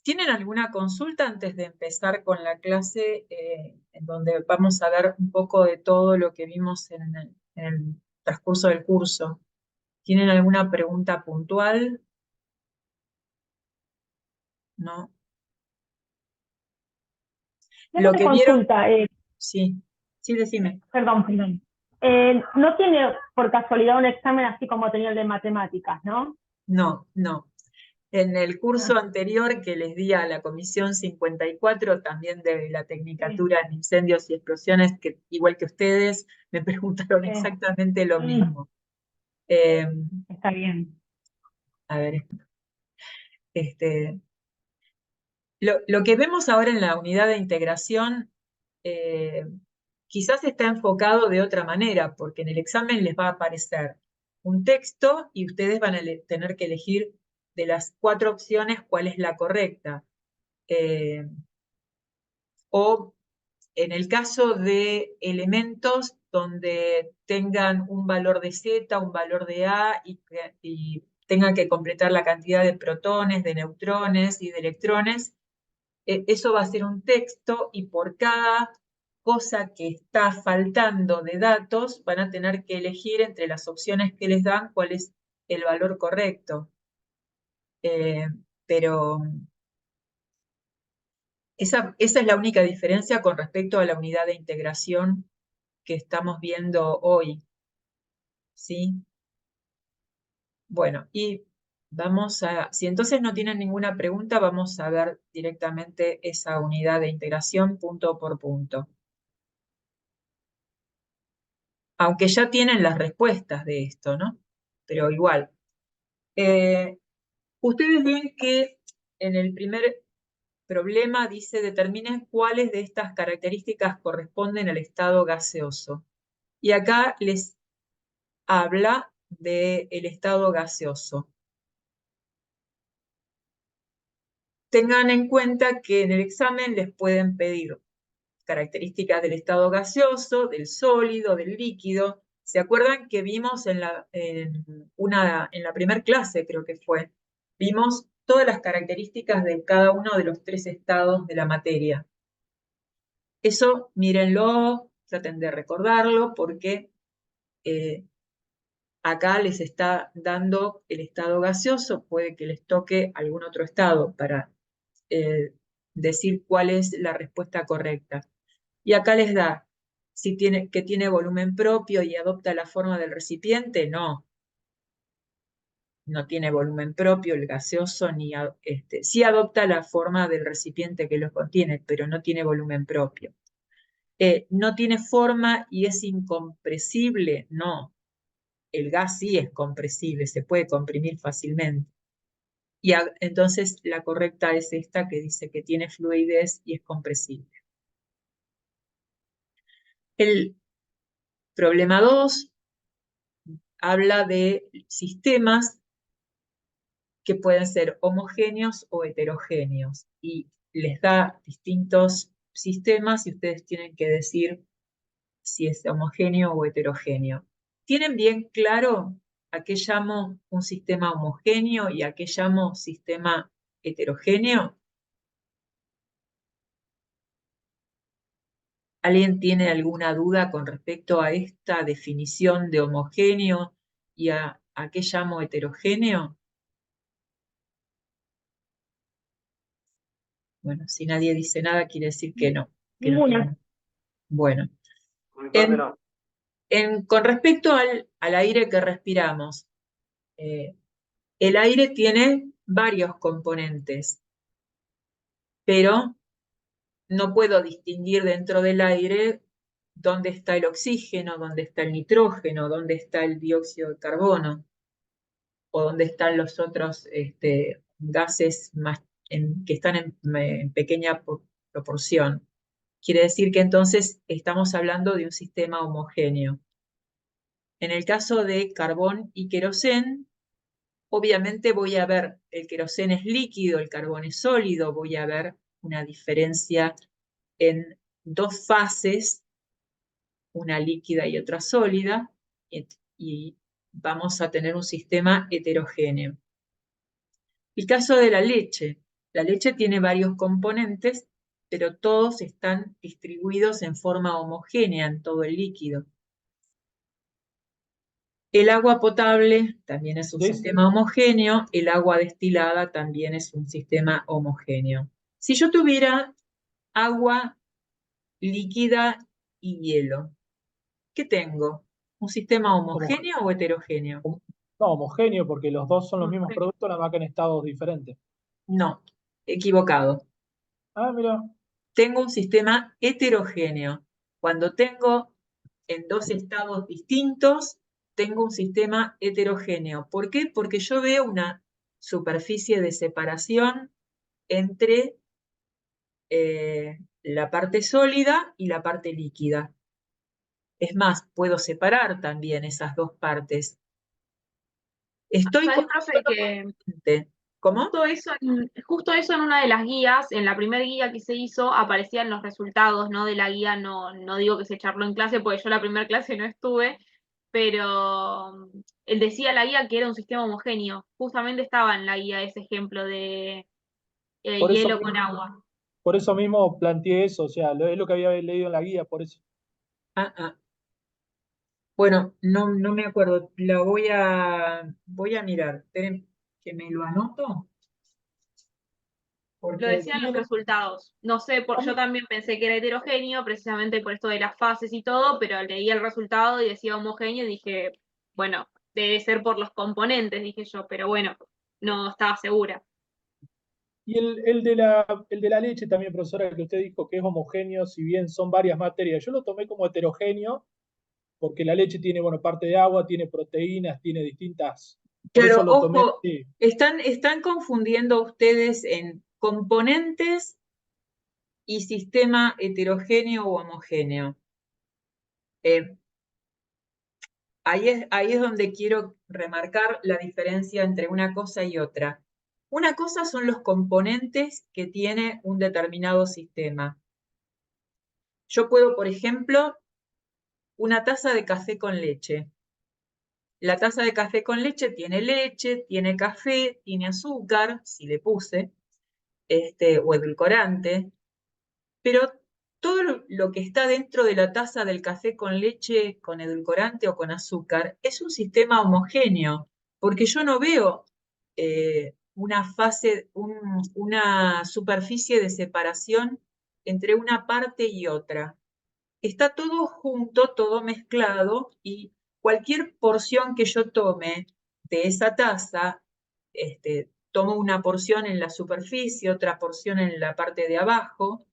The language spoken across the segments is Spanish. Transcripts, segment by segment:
¿Tienen alguna consulta antes de empezar con la clase en donde vamos a ver un poco de todo lo que vimos en el transcurso del curso? ¿Tienen alguna pregunta puntual? ¿No? Tengo Lo una que vieron, consulta, sí, sí, decime. perdón. No tiene por casualidad un examen así como tenía el de matemáticas, ¿no? No, no. En el Ah, curso anterior que les di a la Comisión 54, también de la sí, Tecnicatura en Incendios y Explosiones, que igual que ustedes, me preguntaron sí. exactamente lo Mm, mismo. Eh, está bien. a ver, este, lo que vemos ahora en la unidad de integración eh, quizás está enfocado de otra manera, porque en el examen les va a aparecer un texto y ustedes van a tener que elegir de las 4 opciones cuál es la correcta. Eh, o en el caso de elementos donde tengan un valor de Z, un valor de A y tengan que completar la cantidad de protones, de neutrones y de electrones, eso va a ser un texto y por cada cosa que está faltando de datos van a tener que elegir entre las opciones que les dan cuál es el valor correcto. Eh, pero esa es la única diferencia con respecto a la unidad de integración que estamos viendo hoy, ¿sí? Bueno, y si entonces no tienen ninguna pregunta, vamos a ver directamente esa unidad de integración punto por punto. Aunque ya tienen las respuestas de esto, ¿no? Pero igual. Eh, Ustedes ven que en el primer problema dice determinen cuáles de estas características corresponden al estado gaseoso. Y acá les habla del estado gaseoso. Tengan en cuenta que en el examen les pueden pedir características del estado gaseoso, del sólido, del líquido. ¿Se acuerdan que vimos en la primera clase, creo que fue? Vimos todas las características de cada uno de los 3 estados de la materia. Eso mírenlo, traten de recordarlo, porque eh, acá les está dando el estado gaseoso, puede que les toque algún otro estado para eh, decir cuál es la respuesta correcta. Y acá les da si que tiene volumen propio y adopta la forma del recipiente. No, no tiene volumen propio el gaseoso, sí adopta la forma del recipiente que lo contiene, pero no tiene volumen propio. No tiene forma y es incompresible. No, el gas sí es compresible, se puede comprimir fácilmente. Y entonces la correcta es esta que dice que tiene fluidez y es compresible. El problema 2 habla de sistemas que pueden ser homogéneos o heterogéneos y les da distintos sistemas y ustedes tienen que decir si es homogéneo o heterogéneo. ¿Tienen bien claro a qué llamo un sistema homogéneo y a qué llamo sistema heterogéneo? ¿Alguien tiene alguna duda con respecto a esta definición de homogéneo y a qué llamo heterogéneo? Bueno, si nadie dice nada, quiere decir que no Ninguna. tienen. Bueno, Por mi parte en, no. con respecto al aire que respiramos, eh, el aire tiene varios componentes, pero no puedo distinguir dentro del aire dónde está el oxígeno, dónde está el nitrógeno, dónde está el dióxido de carbono o dónde están los otros gases que están en pequeña proporción. Quiere decir que entonces estamos hablando de un sistema homogéneo. En el caso de carbón y querosén, obviamente voy a ver, el querosén es líquido, el carbón es sólido, voy a ver una diferencia en 2 fases, una líquida y otra sólida, y vamos a tener un sistema heterogéneo. El caso de la leche. La leche tiene varios componentes, pero todos están distribuidos en forma homogénea en todo el líquido. El agua potable también es un sistema homogéneo, el agua destilada también es un sistema homogéneo. Si yo tuviera agua líquida y hielo, ¿qué tengo? ¿Un sistema homogéneo o heterogéneo? No, homogéneo, porque los dos son los mismos Homogéneo. productos, nada más que en estados diferentes. No, equivocado. Ah, mira. Tengo un sistema heterogéneo. Cuando tengo en dos estados distintos, tengo un sistema heterogéneo. ¿Por qué? Porque yo veo una superficie de separación entre la parte sólida y la parte líquida. Es más, puedo separar también esas dos partes. Estoy ¿Sabes, profe, que consciente. ¿Cómo? justo eso en una de las guías, en la primera guía que se hizo, aparecían los resultados, ¿no? De la guía, no digo que se charló en clase, porque yo la primera clase no estuve, pero él decía la guía que era un sistema homogéneo. Justamente estaba en la guía ese ejemplo de Por eso, hielo con agua. por eso mismo planteé eso, o sea, es lo que había leído en la guía, por eso. Ah, ah. Bueno, no me acuerdo. La voy a mirar. Esperen que me lo anoto. Lo Porque decían los resultados. No sé, yo también pensé que era heterogéneo, precisamente por esto de las fases y todo, pero leí el resultado y decía homogéneo y dije, bueno, debe ser por los componentes, dije yo, pero bueno, no estaba segura. Y el de la leche también, profesora, que usted dijo que es homogéneo, si bien son varias materias. Yo lo tomé como heterogéneo, porque la leche tiene, bueno, parte de agua, tiene proteínas, tiene distintas. Por eso claro, lo tomé ojo, así. están confundiendo ustedes en componentes y sistema heterogéneo o homogéneo. Eh, ahí es donde quiero remarcar la diferencia entre una cosa y otra. Una cosa son los componentes que tiene un determinado sistema. Yo puedo, por ejemplo, una taza de café con leche. La taza de café con leche, tiene café, tiene azúcar, si le puse, o edulcorante, pero todo lo que está dentro de la taza del café con leche, con edulcorante o con azúcar, es un sistema homogéneo, porque yo no veo una superficie de separación entre una parte y otra. Está todo junto, todo mezclado, y cualquier porción que yo tome de esa taza, tomo una porción en la superficie, otra porción en la parte de abajo,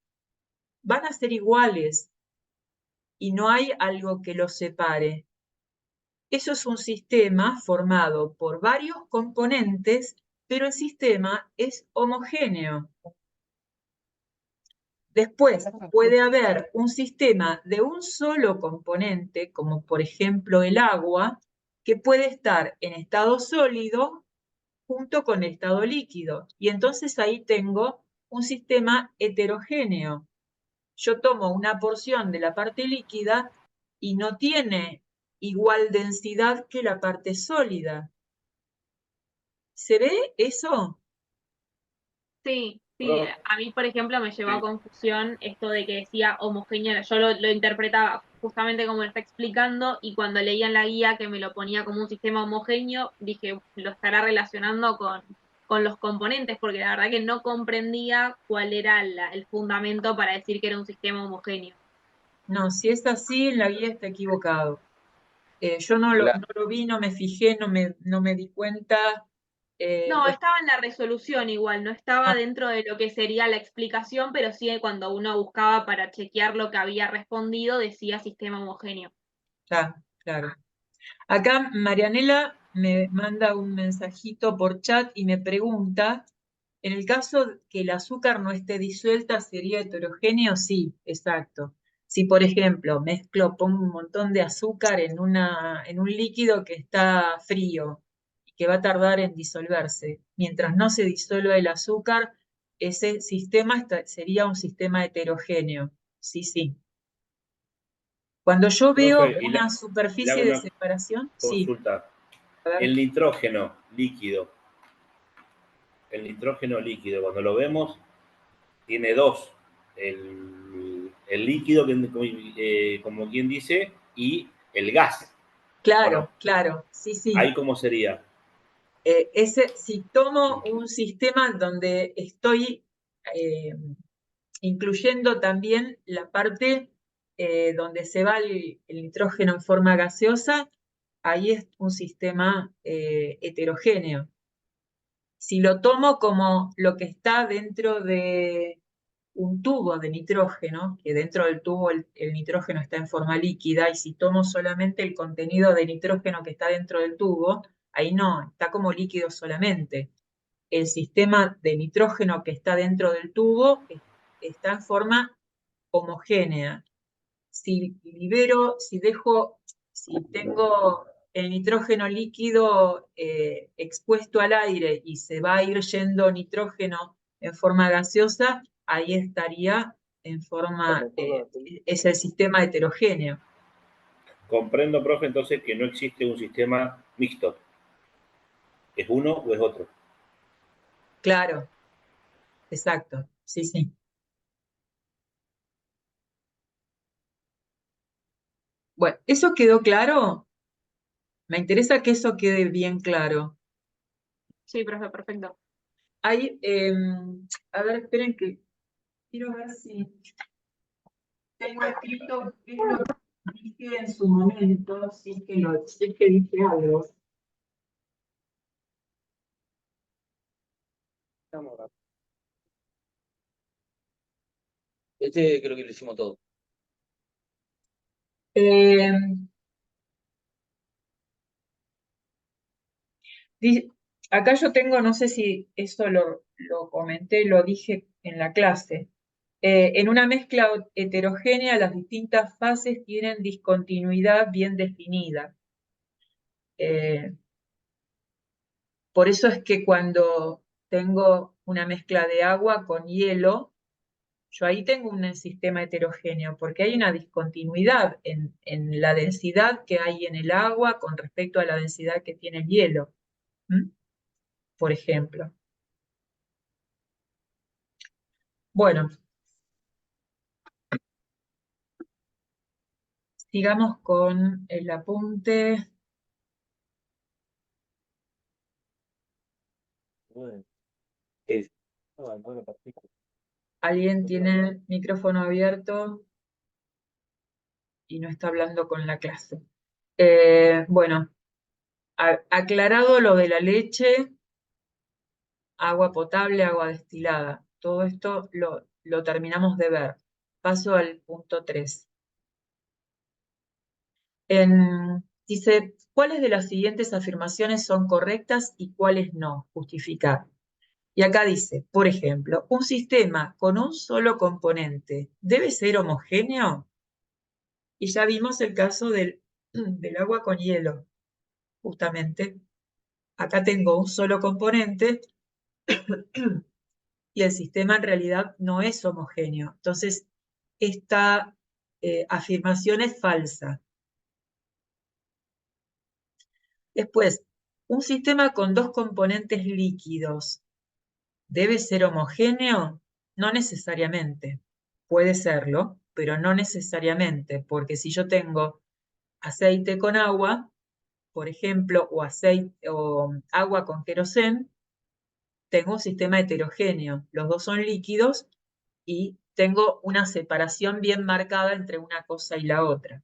van a ser iguales y no hay algo que los separe. Eso es un sistema formado por varios componentes, pero el sistema es homogéneo. Después puede haber un sistema de un solo componente, como por ejemplo el agua, que puede estar en estado sólido junto con estado líquido. Y entonces ahí tengo un sistema heterogéneo. Yo tomo una porción de la parte líquida y no tiene igual densidad que la parte sólida. ¿Se ve eso? Sí, sí, a mí, por ejemplo, me llevó a confusión esto de que decía homogéneo, yo lo interpretaba justamente como lo está explicando y cuando leía en la guía que me lo ponía como un sistema homogéneo, dije, lo estará relacionando con los componentes, porque la verdad que no comprendía cuál era el fundamento para decir que era un sistema homogéneo. No, si es así, en la guía está equivocado. Yo no lo vi, no me fijé, no me di cuenta. No, estaba en la resolución igual, no estaba Ah, dentro de lo que sería la explicación, pero sí cuando uno buscaba para chequear lo que había respondido, decía sistema homogéneo. claro. Acá Marianela me manda un mensajito por chat y me pregunta, en el caso que el azúcar no esté disuelta, ¿sería heterogéneo? Sí, exacto. Si, por ejemplo, pongo un montón de azúcar en un líquido que está frío y que va a tardar en disolverse, mientras no se disuelva el azúcar, ese sistema sería un sistema heterogéneo. Sí, sí. Cuando yo veo Profe, una le hago superficie de una separación, sí. consulta. A ver. El nitrógeno líquido, el nitrógeno líquido, cuando lo vemos, tiene dos. El líquido, como quien dice, y el gas. Claro, Bueno, claro, sí, sí. ¿ahí cómo sería? Si tomo un sistema donde estoy incluyendo también la parte donde se va el nitrógeno en forma gaseosa, ahí es un sistema heterogéneo. Si lo tomo como lo que está dentro de un tubo de nitrógeno, que dentro del tubo el nitrógeno está en forma líquida, y si tomo solamente el contenido de nitrógeno que está dentro del tubo, ahí no, está como líquido solamente. El sistema de nitrógeno que está dentro del tubo está en forma homogénea. Si libero, si tengo el nitrógeno líquido expuesto al aire y se va a ir yendo nitrógeno en forma gaseosa, ahí estaría en forma, es el sistema heterogéneo. Comprendo, profe, entonces que no existe un sistema mixto. ¿Es uno o es otro? Claro, exacto, sí, sí. Bueno, ¿eso quedó claro? Me interesa que eso quede bien claro. Sí, profe, perfecto. Hay, a ver, esperen que quiero ver si tengo escrito qué es lo que dije en su momento, si es que dije algo. Este creo que lo hicimos todo. Eh, acá yo tengo, no sé si eso lo comenté, lo dije en la clase. En una mezcla heterogénea, las distintas fases tienen discontinuidad bien definida. Por eso es que cuando tengo una mezcla de agua con hielo, yo ahí tengo un sistema heterogéneo, porque hay una discontinuidad en la densidad que hay en el agua con respecto a la densidad que tiene el hielo, por ejemplo. Bueno, sigamos con el apunte. ¿Alguien tiene el micrófono abierto y no está hablando con la clase? Bueno, aclarado lo de la leche, agua potable, agua destilada. Todo esto lo terminamos de ver. Paso al punto 3. Dice, ¿cuáles de las siguientes afirmaciones son correctas y cuáles no? Justificar. Y acá dice, por ejemplo, un sistema con un solo componente debe ser homogéneo. Y ya vimos el caso del agua con hielo, justamente. Acá tengo un solo componente y el sistema en realidad no es homogéneo. Entonces, esta afirmación es falsa. Después, un sistema con dos componentes líquidos ¿debe ser homogéneo? No necesariamente. Puede serlo, pero no necesariamente, porque si yo tengo aceite con agua, por ejemplo, o aceite o agua con querosén, tengo un sistema heterogéneo. Los dos son líquidos y tengo una separación bien marcada entre una cosa y la otra.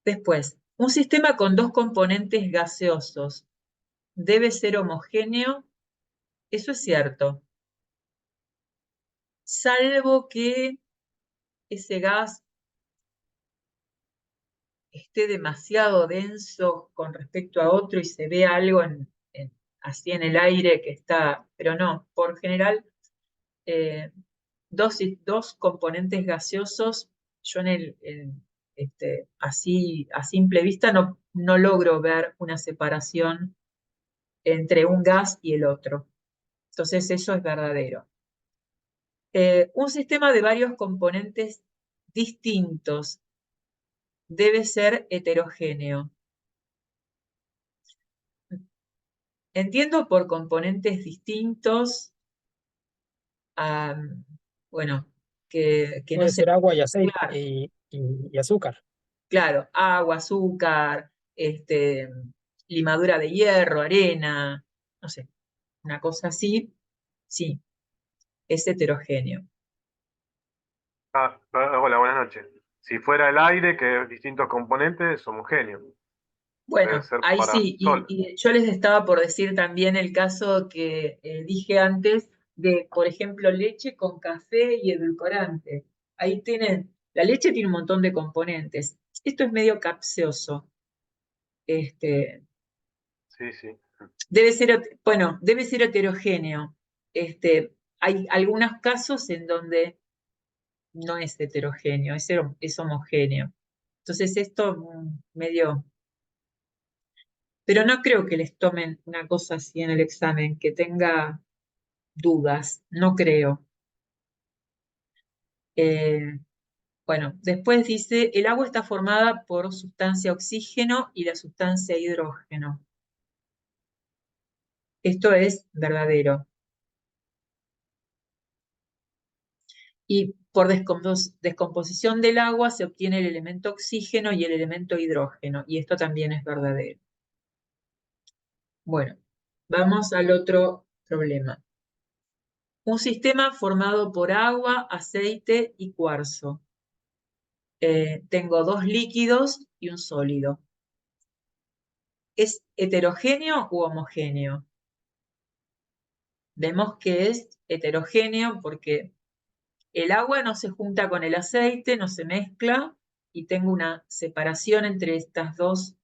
Después, un sistema con dos componentes gaseosos debe ser homogéneo. Eso es cierto, salvo que ese gas esté demasiado denso con respecto a otro y se vea algo así en el aire que está, pero no, por general, dos componentes gaseosos, yo así a simple vista no logro ver una separación entre un gas y el otro. Entonces eso es verdadero. Un sistema de varios componentes distintos debe ser heterogéneo. entiendo por componentes distintos, bueno, que no Puede se ser agua y pueden aceite mezclar. y azúcar. Claro, agua, azúcar, limadura de hierro, arena, no sé, una cosa así, sí, es heterogéneo. Hola, buenas noches. Si fuera el aire, que es distintos componentes, es homogéneo. Debe Bueno, ser ahí para sí, sol. y yo les estaba por decir también el caso que dije antes de, por ejemplo, leche con café y edulcorante. Ahí tienen, la leche tiene un montón de componentes. Esto es medio capseoso. Sí, sí. Debe ser, bueno, debe ser heterogéneo. Hay algunos casos en donde no es heterogéneo, es homogéneo. Entonces esto medio... Pero no creo que les tomen una cosa así en el examen, que tenga dudas, no creo. Eh, bueno, después dice, el agua está formada por sustancia oxígeno y la sustancia hidrógeno. Esto es verdadero. Y por descomposición del agua se obtiene el elemento oxígeno y el elemento hidrógeno, y esto también es verdadero. Bueno, vamos al otro problema. Un sistema formado por agua, aceite y cuarzo. Tengo dos líquidos y un sólido. ¿Es heterogéneo u homogéneo? Vemos que es heterogéneo porque el agua no se junta con el aceite, no se mezcla, y tengo una separación entre estos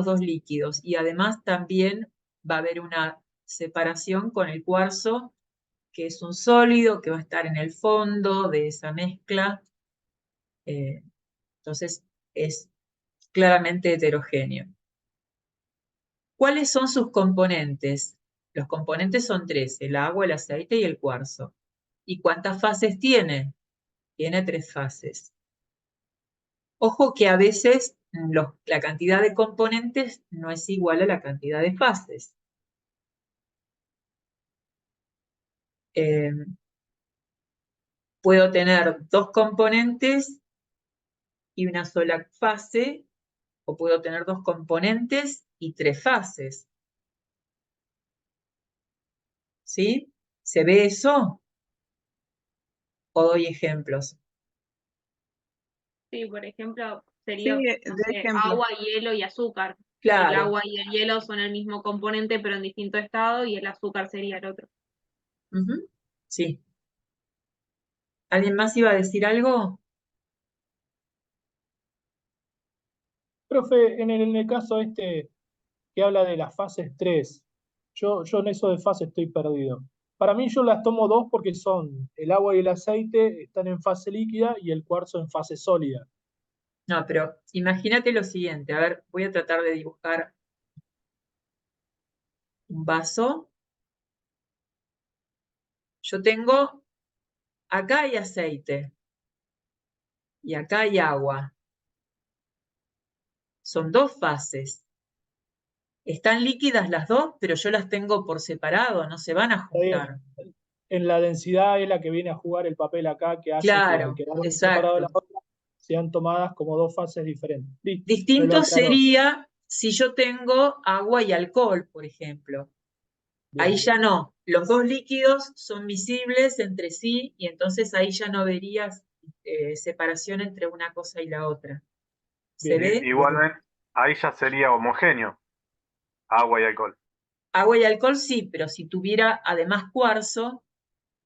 dos líquidos. Y además también va a haber una separación con el cuarzo, que es un sólido que va a estar en el fondo de esa mezcla. Entonces es claramente heterogéneo. ¿Cuáles son sus componentes? Los componentes son tres: el agua, el aceite y el cuarzo. ¿Y cuántas fases tiene? Tiene 3 fases. Ojo que a veces la cantidad de componentes no es igual a la cantidad de fases. Puedo tener 2 componentes y una sola fase, o puedo tener 2 componentes y 3 fases. ¿Sí? ¿Se ve eso? ¿O doy ejemplos? Sí, por ejemplo, sería, Sí, no de sé, ejemplo. agua, hielo y azúcar. El Claro. agua y el hielo son el mismo componente, pero en distinto estado, y el azúcar sería el otro. Ujú. Sí. ¿Alguien más iba a decir algo? Profe, en el caso que habla de las fases 3, yo en eso de fase estoy perdido. Para mí yo las tomo dos porque son el agua y el aceite están en fase líquida y el cuarzo en fase sólida. No, pero imagínate lo siguiente. A ver, voy a tratar de dibujar un vaso. Yo tengo, acá hay aceite y acá hay agua. Son 2 fases. Están líquidas las dos, pero yo las tengo por separado, no se van a Está bien. juntar. En la densidad es la que viene a jugar el papel acá, que hace que al Claro, quedar separado de la exacto. otra sean tomadas como dos fases diferentes. Listo, me lo Distinto aclaró. sería si yo tengo agua y alcohol, por ejemplo. Ahí Bien. ya no. Los dos líquidos son miscibles entre sí y entonces ahí ya no verías separación entre una cosa y la otra. ¿Se Bien. ve? Igualmente, ahí ya sería homogéneo, agua y alcohol. Agua y alcohol sí, pero si tuviera además cuarzo,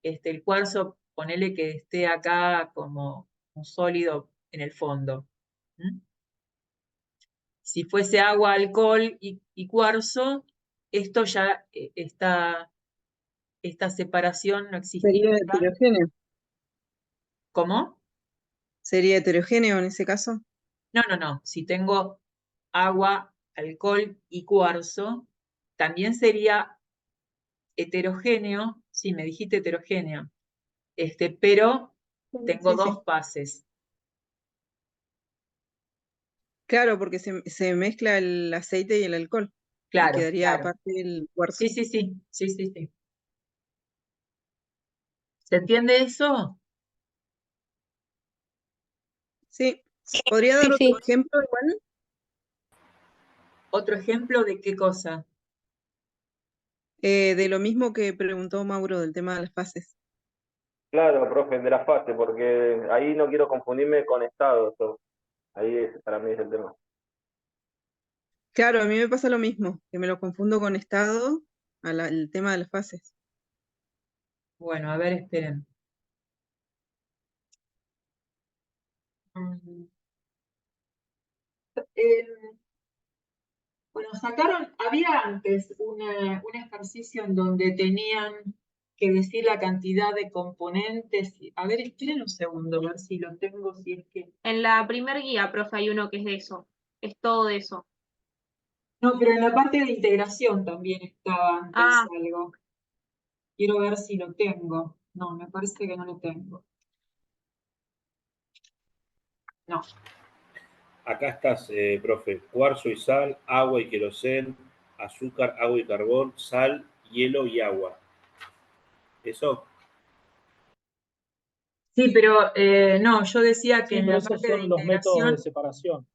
el cuarzo, ponele que esté acá como un sólido en el fondo. ¿Mm? Si fuese agua, alcohol y cuarzo, esto ya esta separación no existiría. Sería heterogéneo. ¿Cómo? Sería heterogéneo en ese caso. No, no, no. Si tengo agua, alcohol y cuarzo, también sería heterogéneo. Sí, me dijiste heterogéneo. Pero tengo Sí, sí. 2 fases. Claro, porque se mezcla el aceite y el alcohol. Claro, quedaría claro. aparte el cuarzo. Sí, sí, sí, sí, sí, sí. ¿Se entiende eso? Sí. ¿Podría dar Sí, otro sí. ejemplo igual? ¿Otro ejemplo de qué cosa? De lo mismo que preguntó Mauro del tema de las fases. Claro, profe, de la fase, porque ahí no quiero confundirme con estado. Ahí para mí es el tema. Claro, a mí me pasa lo mismo, que me lo confundo con estado, el tema de las fases. Bueno, a ver, esperen. Mm, eh, Bueno, había antes un ejercicio en donde tenían que decir la cantidad de componentes. A ver, esperen un segundo, a ver si lo tengo, si es que. En la primer guía, profe, hay uno que es de eso. Es todo de eso. No, pero en la parte de integración también estaba antes Ah, algo. Quiero ver si lo tengo. No, me parece que no lo tengo. No. Acá estás, profe. Cuarzo y sal, agua y querosén, azúcar, agua y carbón, sal, hielo y agua. ¿Eso? Sí, pero no, yo decía que Sí, en pero la esos parte de son los métodos de integración, separación.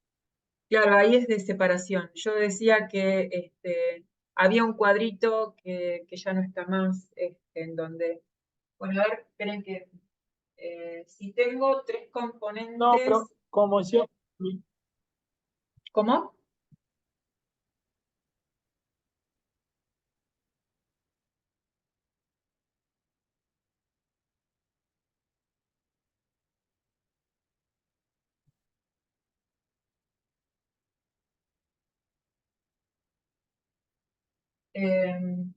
claro, ahí es de separación. Yo decía que había un cuadrito que ya no está más, en donde, bueno, a ver, esperen que si tengo tres No, componentes, pero como decía, ¿cómo? Em,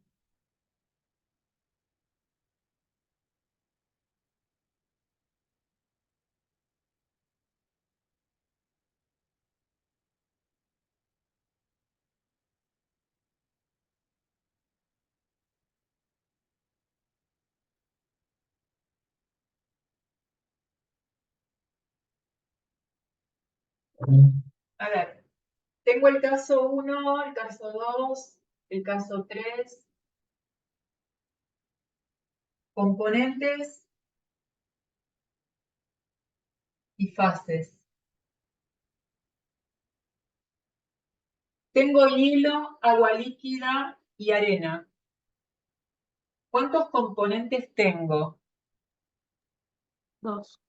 a ver, tengo el caso 1, el caso 2, el caso 3, componentes y fases. Tengo hielo, agua líquida y arena. ¿Cuántos componentes tengo? 2.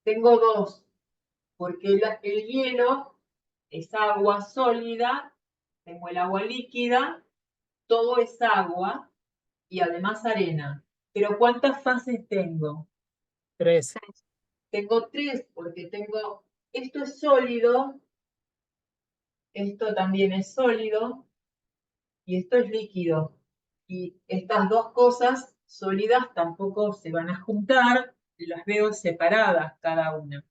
Tengo dos, porque el hielo es agua sólida, tengo el agua líquida, todo es agua y además arena. Pero ¿cuántas fases tengo? 3. Tengo tres, porque esto es sólido, esto también es sólido y esto es líquido. Y estas dos cosas sólidas tampoco se van a juntar, las veo separadas cada una.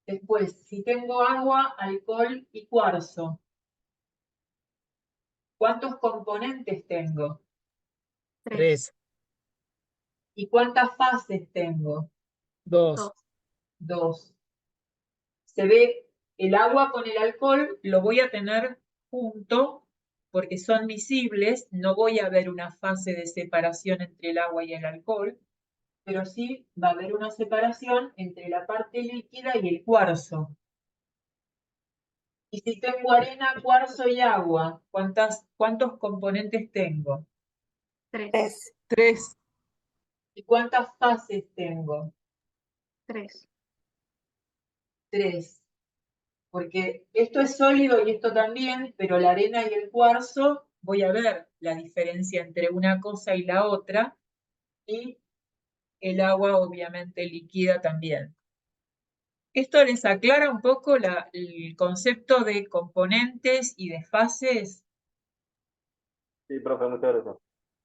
Después, si tengo agua, alcohol y cuarzo, ¿cuántos componentes tengo? 3. ¿Y cuántas fases tengo? 2. Dos. Se ve el agua con el alcohol, lo voy a tener junto porque son miscibles, no voy a ver una fase de separación entre el agua y el alcohol, pero sí va a haber una separación entre la parte líquida y el cuarzo. Y si tengo arena, cuarzo y agua, ¿cuántos componentes tengo? 3. 3. ¿Y cuántas fases tengo? 3. Tres. Porque esto es sólido y esto también, pero la arena y el cuarzo, voy a ver la diferencia entre una cosa y la otra, y el agua obviamente líquida también. ¿Esto les aclara un poco el concepto de componentes y de fases? Sí, profe, muchas gracias.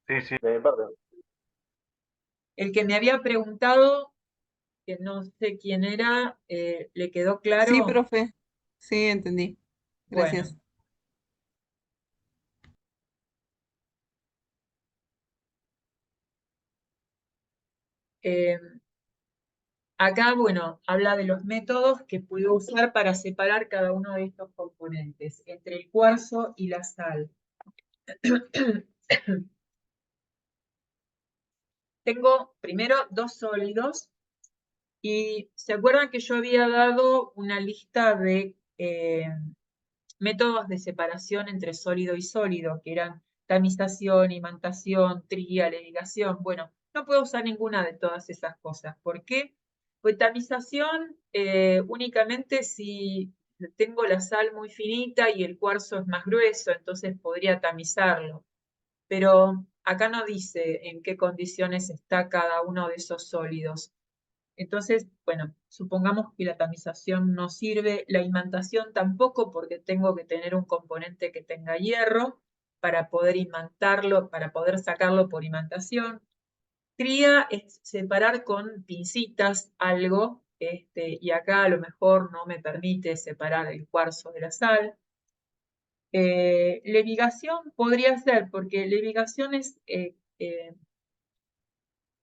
Sí, sí. De mi parte. El que me había preguntado, que no sé quién era, ¿le quedó Sí, claro? profe. Sí, entendí. Bueno, Gracias. eh, Acá, bueno, habla de los métodos que puedo usar para separar cada uno de estos componentes, entre el cuarzo y la sal. Tengo primero dos sólidos, y ¿se acuerdan que yo había dado una lista de métodos de separación entre sólido y sólido, que eran tamización, imantación, tría, levigación? Bueno, no puedo usar ninguna de todas esas cosas. ¿Por qué? Pues tamización únicamente si tengo la sal muy finita y el cuarzo es más grueso, entonces podría tamizarlo. Pero acá no dice en qué condiciones está cada uno de esos sólidos. Entonces, bueno, supongamos que la tamización no sirve, la imantación tampoco, porque tengo que tener un componente que tenga hierro para poder imantarlo, para poder sacarlo por imantación. Tría es separar con pincitas algo, y acá a lo mejor no me permite separar el cuarzo de la sal. Levigación podría ser, porque levigación es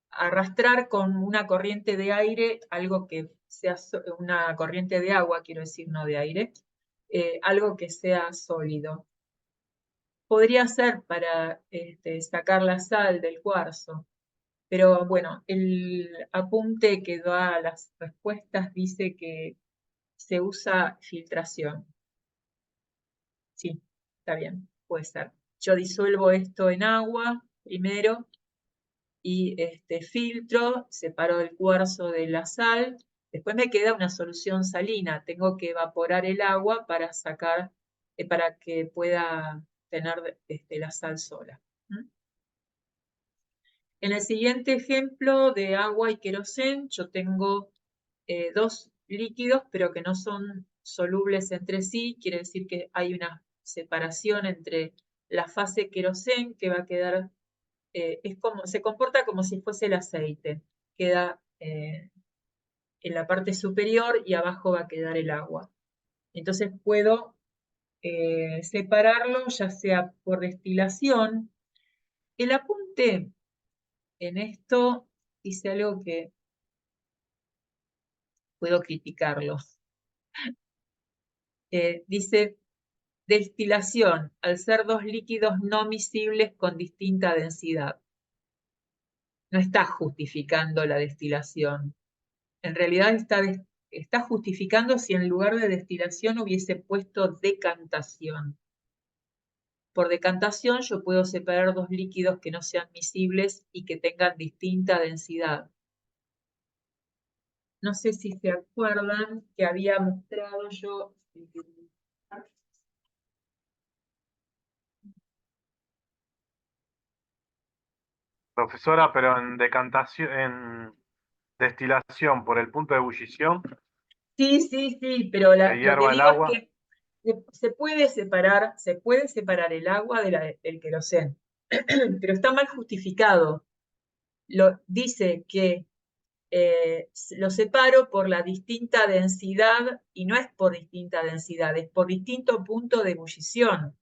arrastrar con una corriente de aire algo que sea, una corriente de agua, quiero decir, no de aire, algo que sea sólido. Podría ser para sacar la sal del cuarzo, pero bueno, el apunte que da las respuestas dice que se usa filtración. Sí, está bien, puede ser. Yo disuelvo esto en agua primero y filtro, separo el cuarzo de la sal. Después me queda una solución salina. Tengo que evaporar el agua para sacar, para que pueda tener la sal sola. En el siguiente ejemplo de agua y querosén, yo tengo dos líquidos, pero que no son solubles entre sí. Quiere decir que hay una separación entre la fase querosén, que va a quedar, se comporta como si fuese el aceite. Queda en la parte superior y abajo va a quedar el agua. Entonces puedo separarlo, ya sea por destilación. El apunte en esto dice algo que puedo criticarlo. Dice, destilación, al ser dos líquidos no miscibles con distinta densidad. No está justificando la destilación. En realidad está justificando si en lugar de destilación hubiese puesto decantación. Por decantación yo puedo separar dos líquidos que no sean miscibles y que tengan distinta densidad. No sé si se acuerdan que había mostrado yo... Profesora, pero en decantación, en destilación por el punto de ebullición, Sí, pero que lo que hierva el digo es agua. que se puede separar el agua del querosén, pero está mal justificado. Dice que lo separo por la distinta densidad, y no es por distinta densidad, es por distinto punto de ebullición.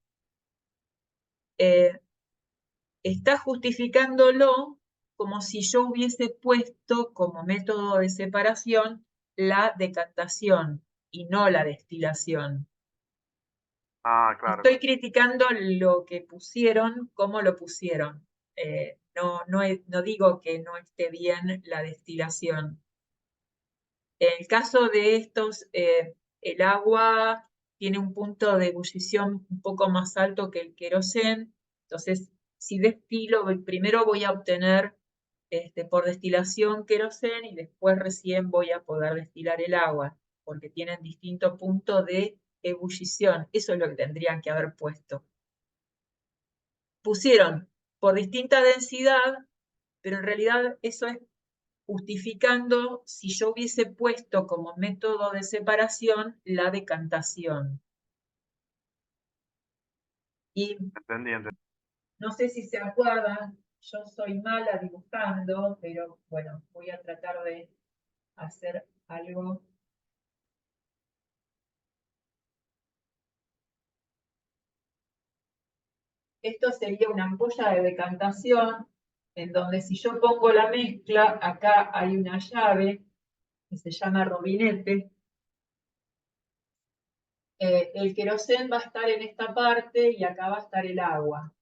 Está justificándolo como si yo hubiese puesto como método de separación la decantación y no la destilación. Ah, claro. Estoy criticando lo que pusieron, cómo lo pusieron. No digo que no esté bien la destilación. En el caso de estos, el agua tiene un punto de ebullición un poco más alto que el querosén. Entonces, si destilo, primero voy a obtener por destilación querosén y después recién voy a poder destilar el agua, porque tienen distinto punto de ebullición. Eso es lo que tendrían que haber puesto. Pusieron por distinta densidad, pero en realidad eso es justificando si yo hubiese puesto como método de separación la decantación. Y Entendí. no sé si se acuerdan, yo soy mala dibujando, pero bueno, voy a tratar de hacer algo. Esto sería una ampolla de decantación, en donde si yo pongo la mezcla, acá hay una llave, que se llama robinete. El querosén va a estar en esta parte y acá va a estar el agua.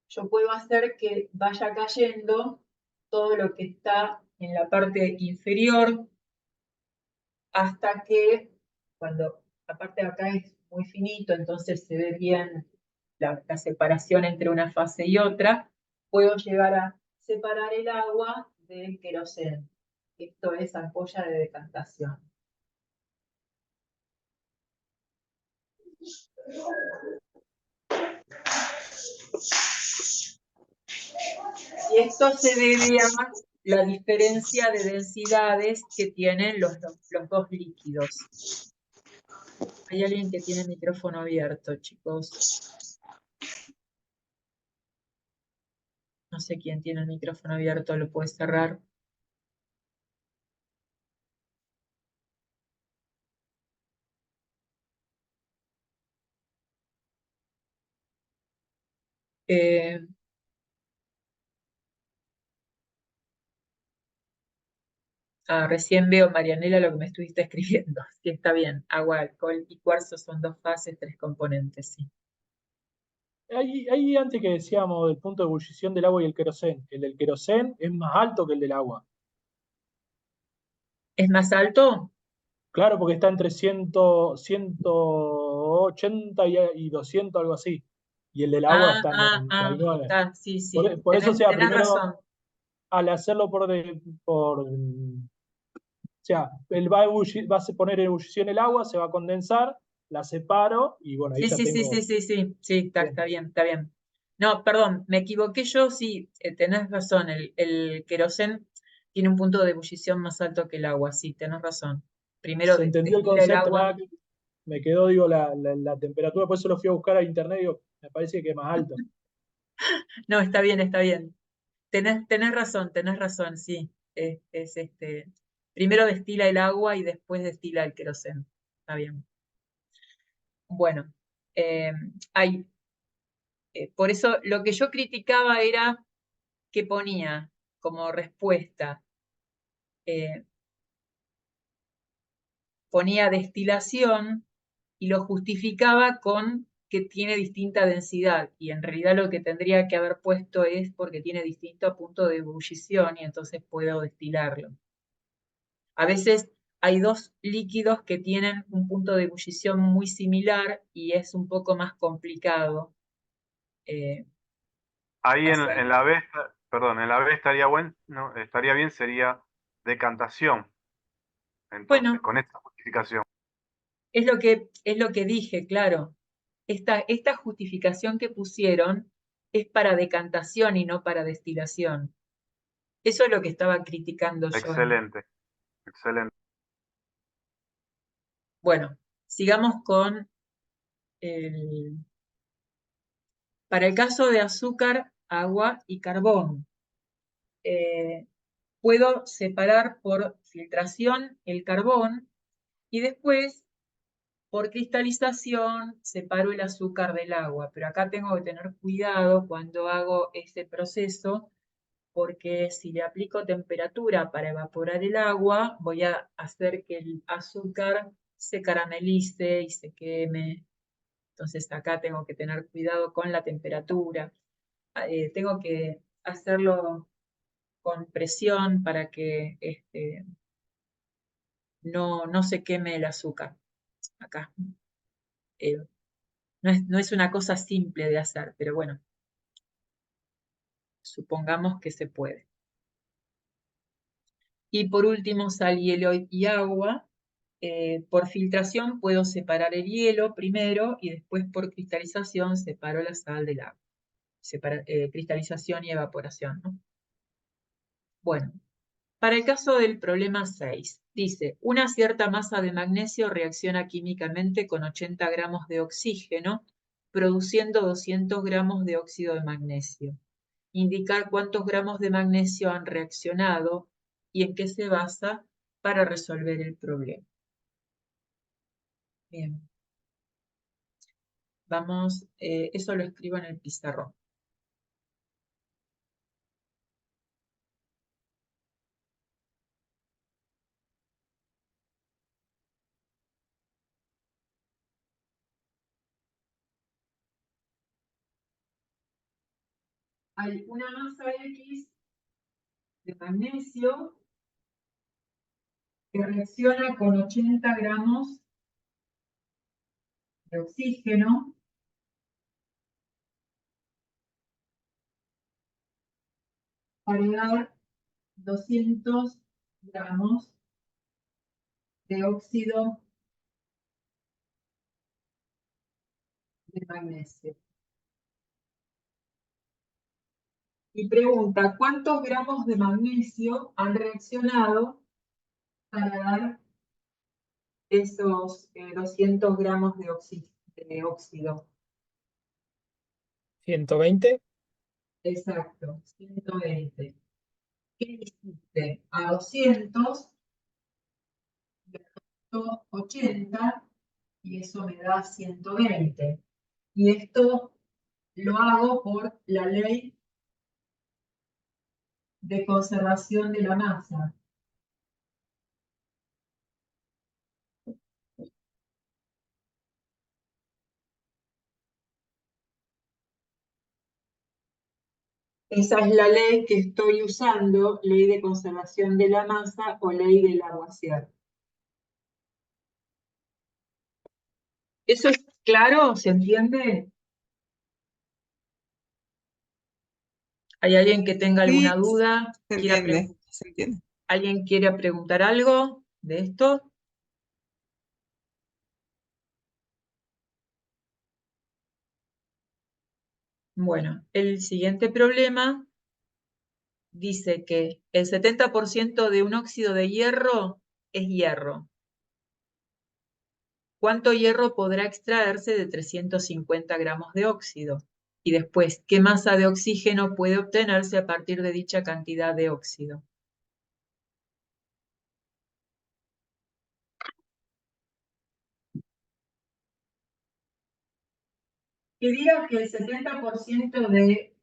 Yo puedo hacer que vaya cayendo todo lo que está en la parte inferior hasta que, cuando la parte de acá es muy finito, entonces se ve bien la separación entre una fase y otra, puedo llegar a separar el agua del querosén. Esto es ampolla de decantación. Y esto se debe a la diferencia de densidades que tienen los dos líquidos. Hay alguien que tiene el micrófono abierto, chicos. No sé quién tiene el micrófono abierto, lo puede cerrar. Recién veo, Marianela, lo que me estuviste escribiendo. Sí, está bien. Agua, alcohol y cuarzo son 2 fases, 3 componentes, sí. Ahí antes que decíamos del punto de ebullición del agua y el querosén. El del querosén es más alto que el del agua. ¿Es más alto? Claro, porque está entre 180 y 200, algo así. Y el del agua está en 99. Está, sí, sí. Por eso, o sea, Tenés primero, razón. al hacerlo o sea, él va a poner en ebullición el agua, se va a condensar, la separo y bueno, ahí Sí, ya sí, sí, tengo. sí, sí, sí, sí, Bien. está bien, está bien. No, perdón, me equivoqué yo, sí, tenés razón, el querosén tiene un punto de ebullición más alto que el agua, sí, tenés razón. Primero Se entendió el destila el concepto, agua. nada, me quedó, digo, la temperatura, por eso lo fui a buscar a internet, digo, me parece que es más alto. No, está bien, está bien. Tenés razón, sí. Primero destila el agua y después destila el querosén. Está bien. Bueno, eh, hay, por eso lo que yo criticaba era que ponía como respuesta, ponía destilación y lo justificaba con que tiene distinta densidad, y en realidad lo que tendría que haber puesto es porque tiene distinto punto de ebullición y entonces puedo destilarlo. A veces hay 2 líquidos que tienen un punto de ebullición muy similar y es un poco más complicado. Ahí en hacer. la B, perdón, en la B estaría no, estaría bien, sería decantación. Entonces, Bueno, con esta justificación. es lo que dije, claro. Esta justificación que pusieron es para decantación y no para destilación. Eso es lo que estaba criticando yo. Excelente, excelente. Bueno, sigamos con para el caso de azúcar, agua y carbón. Puedo separar por filtración el carbón y después por cristalización separo el azúcar del agua. Pero acá tengo que tener cuidado cuando hago ese proceso, porque si le aplico temperatura para evaporar el agua, voy a hacer que el azúcar se caramelice y se queme. Entonces acá tengo que tener cuidado con la temperatura. Tengo que hacerlo con presión para que no se queme el azúcar. Acá. No es una cosa simple de hacer, pero bueno, supongamos que se puede. Y por último, sal, hielo y agua. Por filtración puedo separar el hielo primero y después por cristalización separo la sal del agua. Cristalización y evaporación, ¿no? Bueno, para el caso del problema 6, dice, una cierta masa de magnesio reacciona químicamente con 80 gramos de oxígeno, produciendo 200 gramos de óxido de magnesio. Indicar cuántos gramos de magnesio han reaccionado y en qué se basa para resolver el problema. Bien. Vamos, eso lo escribo en el pizarrón. hay una masa X de magnesio que reacciona con 80 gramos de oxígeno para dar 200 gramos de óxido de magnesio. Y pregunta, ¿cuántos gramos de magnesio han reaccionado para dar esos 200 gramos de óxido? 120. Exacto, 120. ¿Qué hiciste? A 200, 80, y eso me da 120. Y esto lo hago por la ley de conservación de la masa. Esa es la ley que estoy usando, ley de conservación de la masa o ley del Lavoisier. ¿Eso es claro? ¿Se entiende? ¿Hay alguien que tenga alguna Sí, duda? se entiende, se entiende. ¿Alguien quiere preguntar algo de esto? Bueno, el siguiente problema dice que el 70% de un óxido de hierro es hierro. ¿Cuánto hierro podrá extraerse de 350 gramos de óxido? Y después, ¿qué masa de oxígeno puede obtenerse a partir de dicha cantidad de óxido? Que diga que el 70% de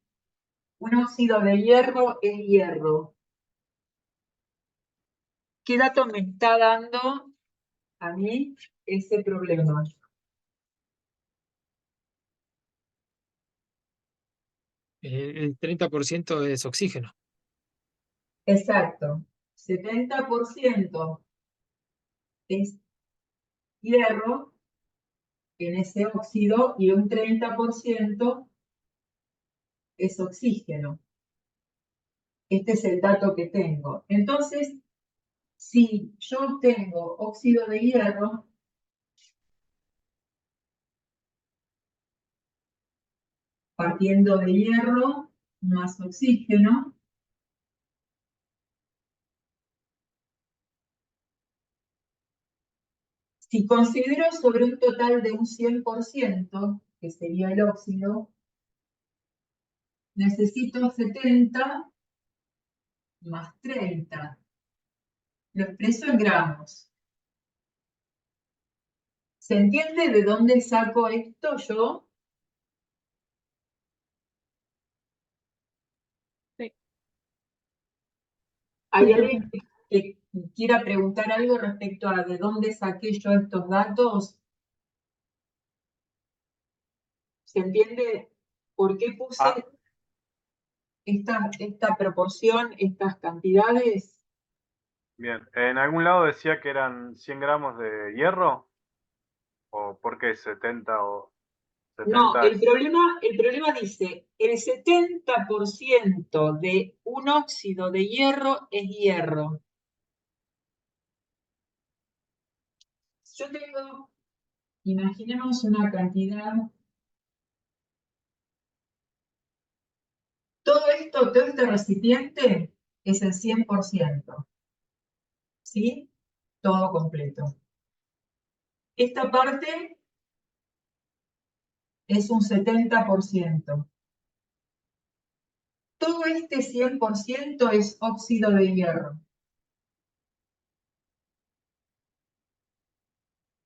un óxido de hierro es hierro. ¿Qué dato me está dando a mí ese problema? El 30% es oxígeno. Exacto. 70% es hierro en ese óxido y un 30% es oxígeno. Este es el dato que tengo. Entonces, si yo tengo óxido de hierro, partiendo de hierro más oxígeno, si considero sobre un total de un 100%, que sería el óxido, necesito 70 más 30. Lo expreso en gramos. ¿Se entiende de dónde saco esto yo? Sí. ¿Hay alguien que quiera preguntar algo respecto a de dónde saqué yo estos datos? ¿Se entiende por qué puse Ah, esta proporción, estas cantidades? bien. En algún lado decía que eran 100 gramos de hierro. ¿O por qué 70 o No, 70 es? el problema dice, el 70% de un óxido de hierro es hierro. Yo tengo, imaginemos una cantidad, todo este recipiente es el 100%, ¿sí? Todo completo. Esta parte es un 70%. Todo este 100% es óxido de hierro.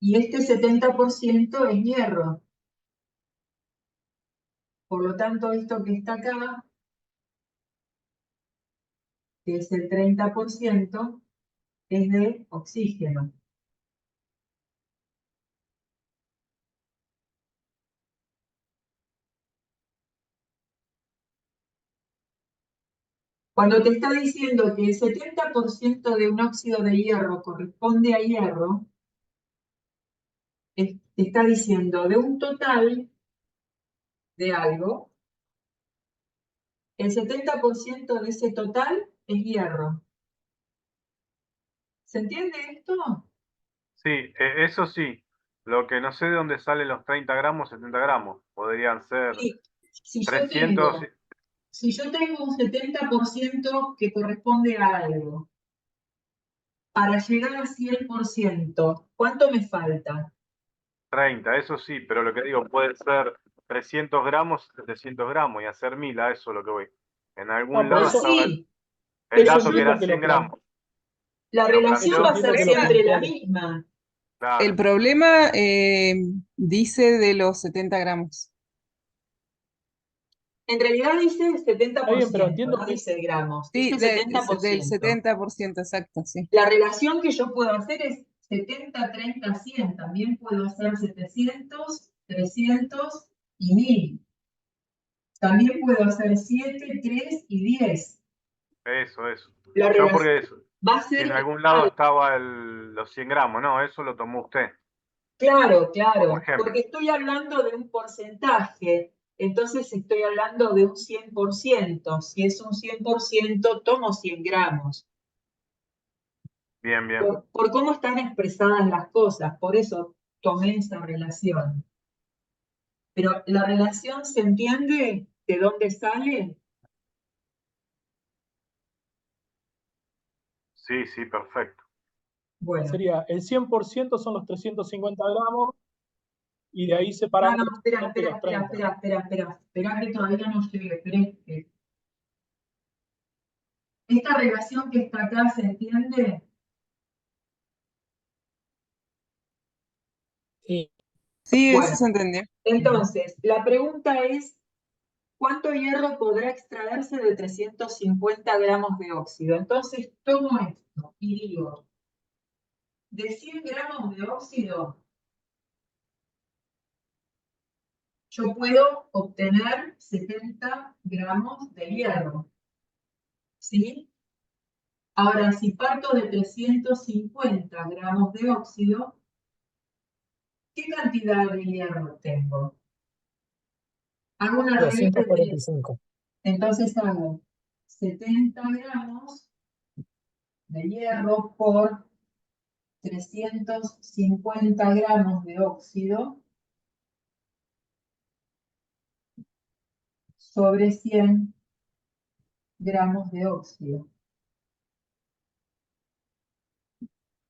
Y este 70% es hierro. Por lo tanto, esto que está acá, que es el 30%, es de oxígeno. Cuando te está diciendo que el 70% de un óxido de hierro corresponde a hierro, te está diciendo de un total de algo, el 70% de ese total es hierro. ¿Se entiende esto? Sí, eso sí. Lo que no sé de dónde salen los 30 gramos, 70 gramos. Podrían ser Sí, si yo 300. tengo, si yo tengo un 70% que corresponde a algo, para llegar al 100%, ¿cuánto me falta? 30, eso sí, pero lo que digo puede ser 300 gramos, 700 gramos y hacer 1000, a eso es lo que voy. En algún No, por Y lado eso, estaba sí, el pero eso dato yo, que entiendo era que 100 gramos. la Lo relación eso va planteó, a ser entiendo que lo siempre la planteó. misma. El claro, problema dice de los 70 gramos. En realidad dice el Está bien, pero 70%, entiendo no que dice gramos, Sí, dice del 70%. 70%, exacto, sí. La relación que yo puedo hacer es 70, 30, 100. También puedo hacer 700, 300 y 1000. También puedo hacer 7, 3 y 10. eso. La Yo relación porque va a si en ser algún lado igual. estaba los 100 gramos, no, eso lo tomó usted Claro, como claro, ejemplo. porque estoy hablando de un porcentaje, entonces estoy hablando de un 100%. Si es un 100%, tomo 100 gramos. Bien, bien. Por cómo están expresadas las cosas, por eso tomé esa relación. Pero la relación se entiende de dónde sale. Sí, perfecto. Bueno, sería el 100% son los 350 gramos y de ahí no, separamos espera, los 30. espera que todavía no llegué, espera. Esta relación que está acá, ¿se entiende? Sí, Sí, eso Bueno, se entendió. entonces, la pregunta es, ¿cuánto hierro podrá extraerse de 350 gramos de óxido? Entonces, tomo esto y digo, de 100 gramos de óxido, yo puedo obtener 70 gramos de hierro, ¿sí? Ahora, si parto de 350 gramos de óxido, ¿qué cantidad de hierro tengo? Hago una regla de 10. 245. Entonces hago 70 gramos de hierro por 350 gramos de óxido sobre 100 gramos de óxido.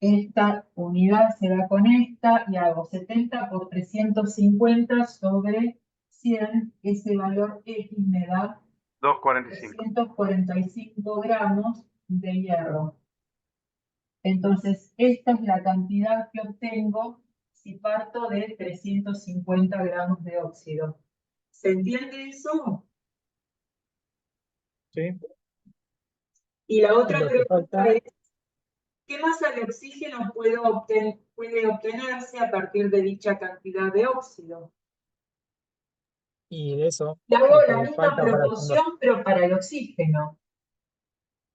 Esta unidad se va con esta y hago 70 por 350 sobre 100. Ese valor X me da 245. 345 gramos de hierro. Entonces, esta es la cantidad que obtengo si parto de 350 gramos de óxido. ¿Se entiende eso? ¿Sí? Y la Y otra lo que pregunta falta, es, ¿qué masa de oxígeno puede obtenerse a partir de dicha cantidad de óxido? y de eso, Le hago lo la que misma falta para cuando, proporción, pero para el oxígeno.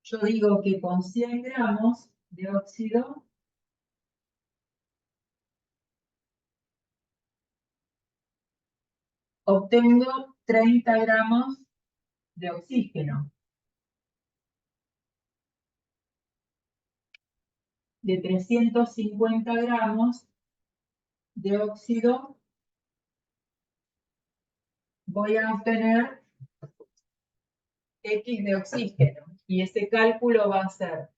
Yo digo que con 100 gramos de óxido obtengo 30 gramos de oxígeno. De 350 gramos de óxido voy a obtener X de oxígeno. Y ese cálculo va a ser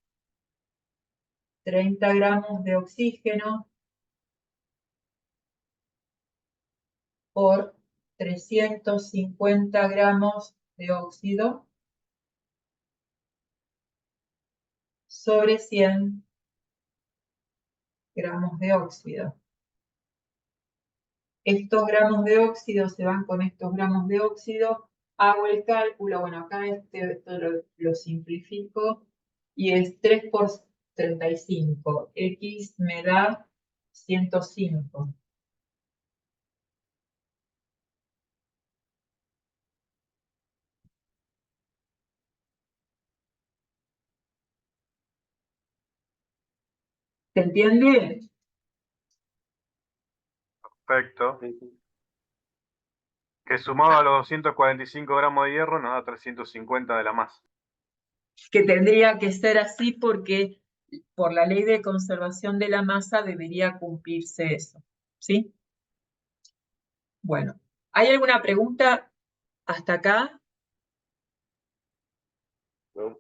30 gramos de oxígeno por 350 gramos de óxido sobre 100 gramos de óxido. Estos gramos de óxido se van con estos gramos de óxido. Hago el cálculo, bueno, acá esto lo simplifico y es 3 por 35. X me da 105. ¿Se entiende? Perfecto. Sí, sí. Que sumado a los 245 gramos de hierro nos da 350 de la masa. Que tendría que ser así porque por la ley de conservación de la masa debería cumplirse eso. ¿Sí? Bueno, ¿hay alguna pregunta hasta acá? ¿No?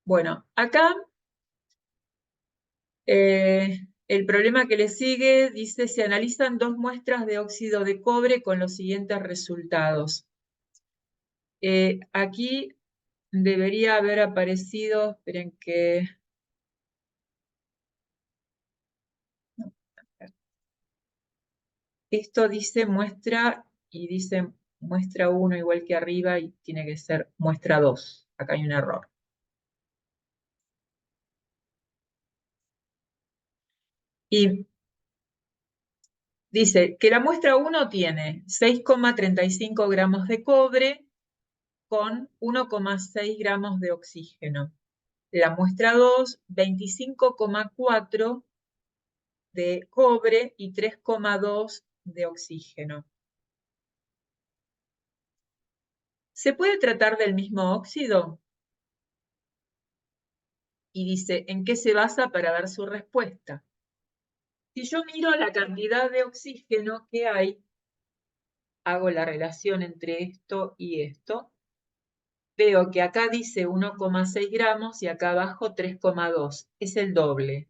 Bueno, acá el problema que le sigue dice, se analizan 2 muestras de óxido de cobre con los siguientes resultados. Aquí debería haber aparecido, esperen que... Esto dice muestra y dice muestra 1 igual que arriba y tiene que ser muestra 2. Acá hay un error. Y dice que la muestra 1 tiene 6,35 gramos de cobre con 1,6 gramos de oxígeno. La muestra 2, 25,4 de cobre y 3,2 de oxígeno. ¿Se puede tratar del mismo óxido? Y dice, ¿en qué se basa para dar su respuesta? Si yo miro la cantidad de oxígeno que hay, hago la relación entre esto y esto, veo que acá dice 1,6 gramos y acá abajo 3,2. Es el doble.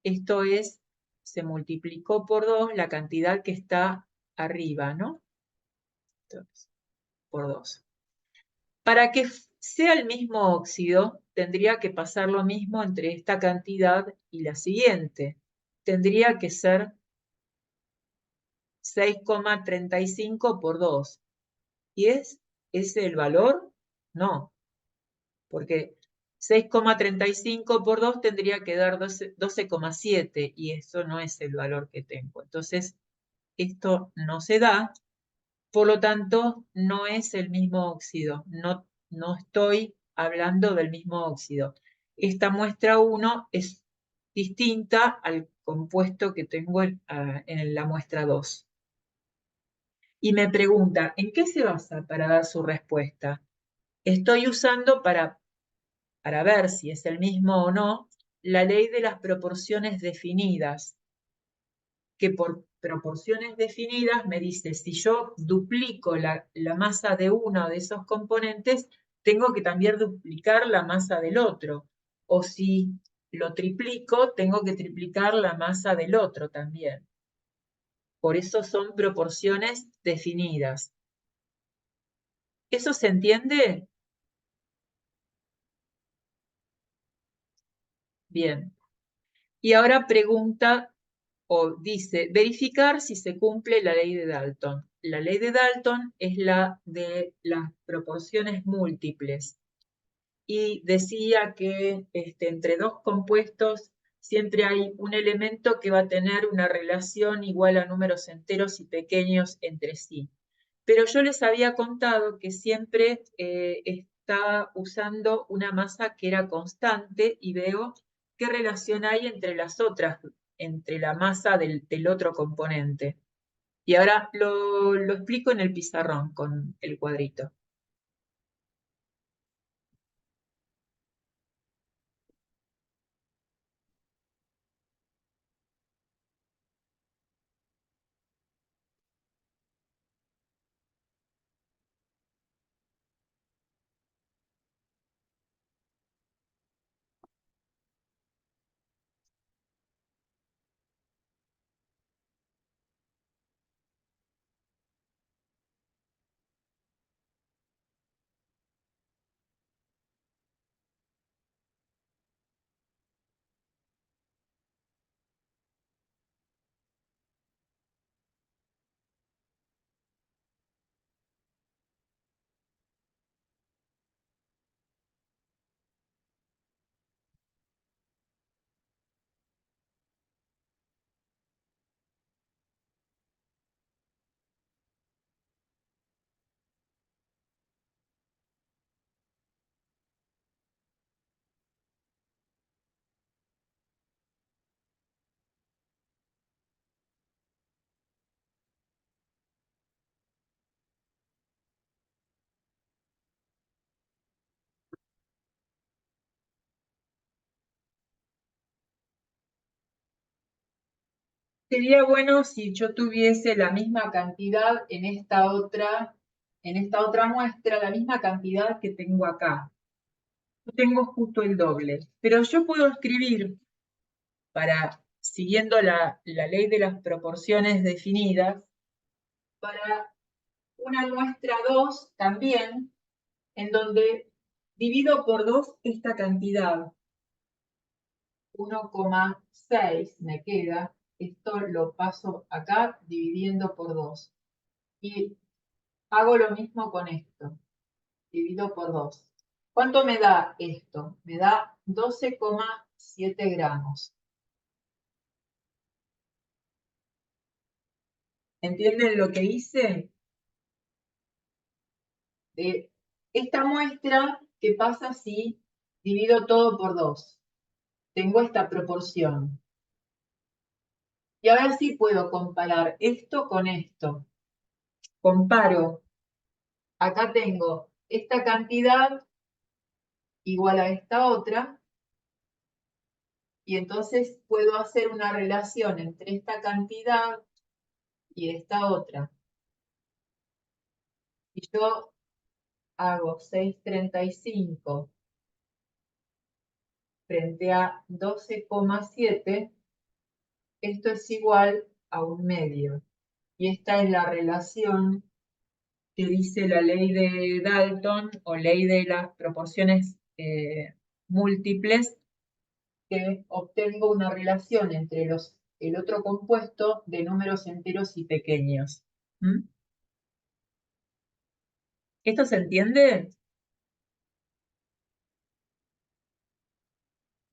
Esto es, se multiplicó por 2 la cantidad que está arriba, ¿no? Entonces, por 2. Para que sea el mismo óxido, tendría que pasar lo mismo entre esta cantidad y la siguiente. Tendría que ser 6,35 por 2. ¿Y es ese el valor? No, porque 6,35 por 2 tendría que dar 12,7 y eso no es el valor que tengo. Entonces, esto no se da, por lo tanto, no es el mismo óxido. No estoy hablando del mismo óxido. Esta muestra 1 es distinta al compuesto que tengo en la muestra 2. Y me pregunta, ¿en qué se basa para dar su respuesta? Estoy usando para ver si es el mismo o no la ley de las proporciones definidas, que por proporciones definidas me dice, si yo duplico la masa de uno de esos componentes, tengo que también duplicar la masa del otro. O si lo triplico, tengo que triplicar la masa del otro también. Por eso son proporciones definidas. ¿Eso se entiende? Bien. Y ahora pregunta o dice, verificar si se cumple la ley de Dalton. La ley de Dalton es la de las proporciones múltiples. Y decía que entre dos compuestos siempre hay un elemento que va a tener una relación igual a números enteros y pequeños entre sí. Pero yo les había contado que siempre estaba usando una masa que era constante y veo qué relación hay entre las otras, entre la masa del otro componente. Y ahora lo explico en el pizarrón con el cuadrito. Sería bueno si yo tuviese la misma cantidad en esta otra muestra, la misma cantidad que tengo acá. Yo tengo justo el doble, pero yo puedo escribir siguiendo la ley de las proporciones definidas, para una muestra 2 también, en donde divido por 2 esta cantidad. 1,6 me queda. Esto lo paso acá dividiendo por 2. Y hago lo mismo con esto. Divido por 2. ¿Cuánto me da esto? Me da 12,7 gramos. ¿Entienden lo que hice? Esta muestra, ¿qué pasa si divido todo por 2? Tengo esta proporción. Y ahora sí puedo comparar esto con esto. Comparo. Acá tengo esta cantidad igual a esta otra. Y entonces puedo hacer una relación entre esta cantidad y esta otra. Si yo hago 6,35 frente a 12,7, esto es igual a 1/2. Y esta es la relación que dice la ley de Dalton o ley de las proporciones múltiples, que obtengo una relación entre el otro compuesto de números enteros y pequeños. ¿Mm? ¿Esto se entiende?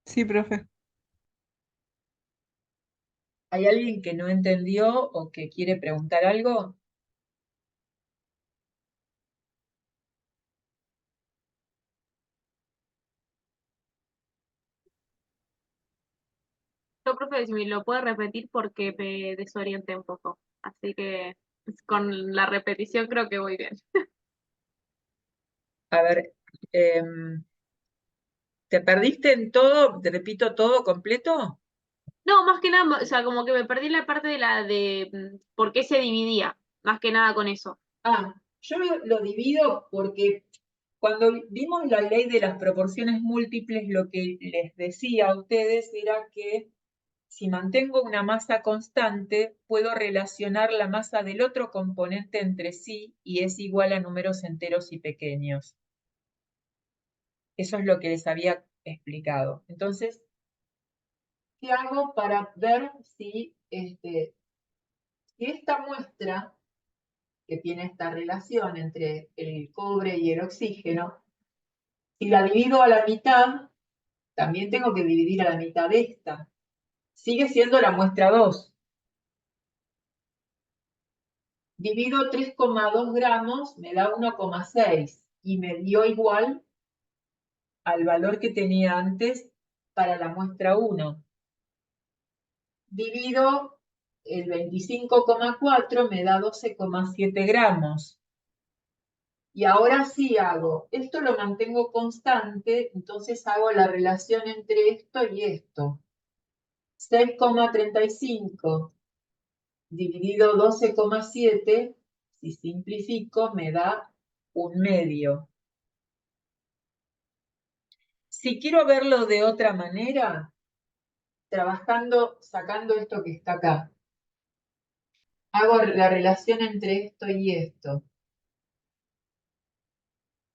Sí, profe. ¿Hay alguien que no entendió o que quiere preguntar algo? Yo, profe, si me lo puede repetir porque me desorienté un poco. Así que con la repetición creo que voy bien. A ver, ¿te perdiste en todo? ¿Te repito todo completo? No, más que nada, o sea, como que me perdí la parte de por qué se dividía. Más que nada con eso. Yo lo divido porque cuando vimos la ley de las proporciones múltiples, lo que les decía a ustedes era que si mantengo una masa constante, puedo relacionar la masa del otro componente entre sí y es igual a números enteros y pequeños. Eso es lo que les había explicado. Entonces, ¿qué hago para ver si esta muestra, que tiene esta relación entre el cobre y el oxígeno, si la divido a la mitad, también tengo que dividir a la mitad de esta. Sigue siendo la muestra 2. Divido 3,2 gramos, me da 1,6 y me dio igual al valor que tenía antes para la muestra 1. Divido el 25,4, me da 12,7 gramos. Y ahora sí hago, esto lo mantengo constante, entonces hago la relación entre esto y esto. 6,35 dividido 12,7, si simplifico, me da 1/2. Si quiero verlo de otra manera, sacando esto que está acá, hago la relación entre esto y esto.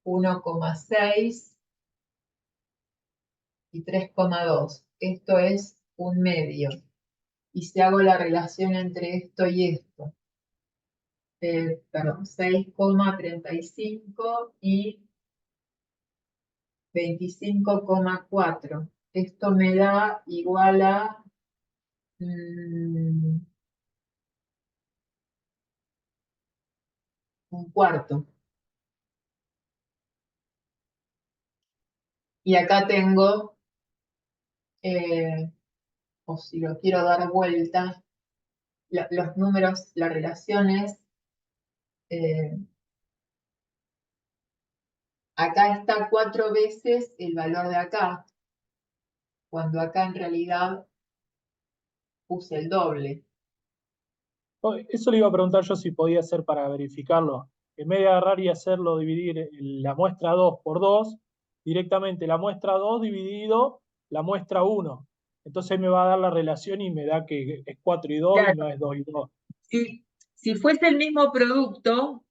1,6 y 3,2. Esto es 1/2. Y si hago la relación entre esto y esto, perdón, 6,35 y 25,4. Esto me da igual a 1/4. Y acá tengo, o si lo quiero dar vuelta, los números, las relaciones. Acá está 4 veces el valor de acá, cuando acá en realidad puse el doble. Eso le iba a preguntar yo si podía hacer para verificarlo. En vez de agarrar y hacerlo dividir la muestra 2 por 2, directamente la muestra 2 dividido la muestra 1. Entonces me va a dar la relación y me da que es 4 y 2 y Claro, no es 2 y 2. si fuese el mismo producto,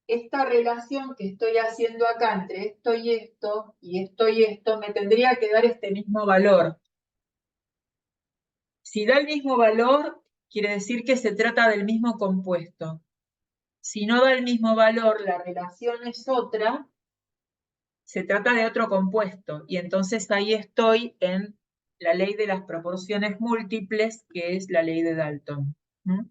esta relación que estoy haciendo acá entre esto y esto, me tendría que dar este mismo valor. Si da el mismo valor, quiere decir que se trata del mismo compuesto. Si no da el mismo valor, la relación es otra, se trata de otro compuesto. Y entonces ahí estoy en la ley de las proporciones múltiples, que es la ley de Dalton. ¿Mm?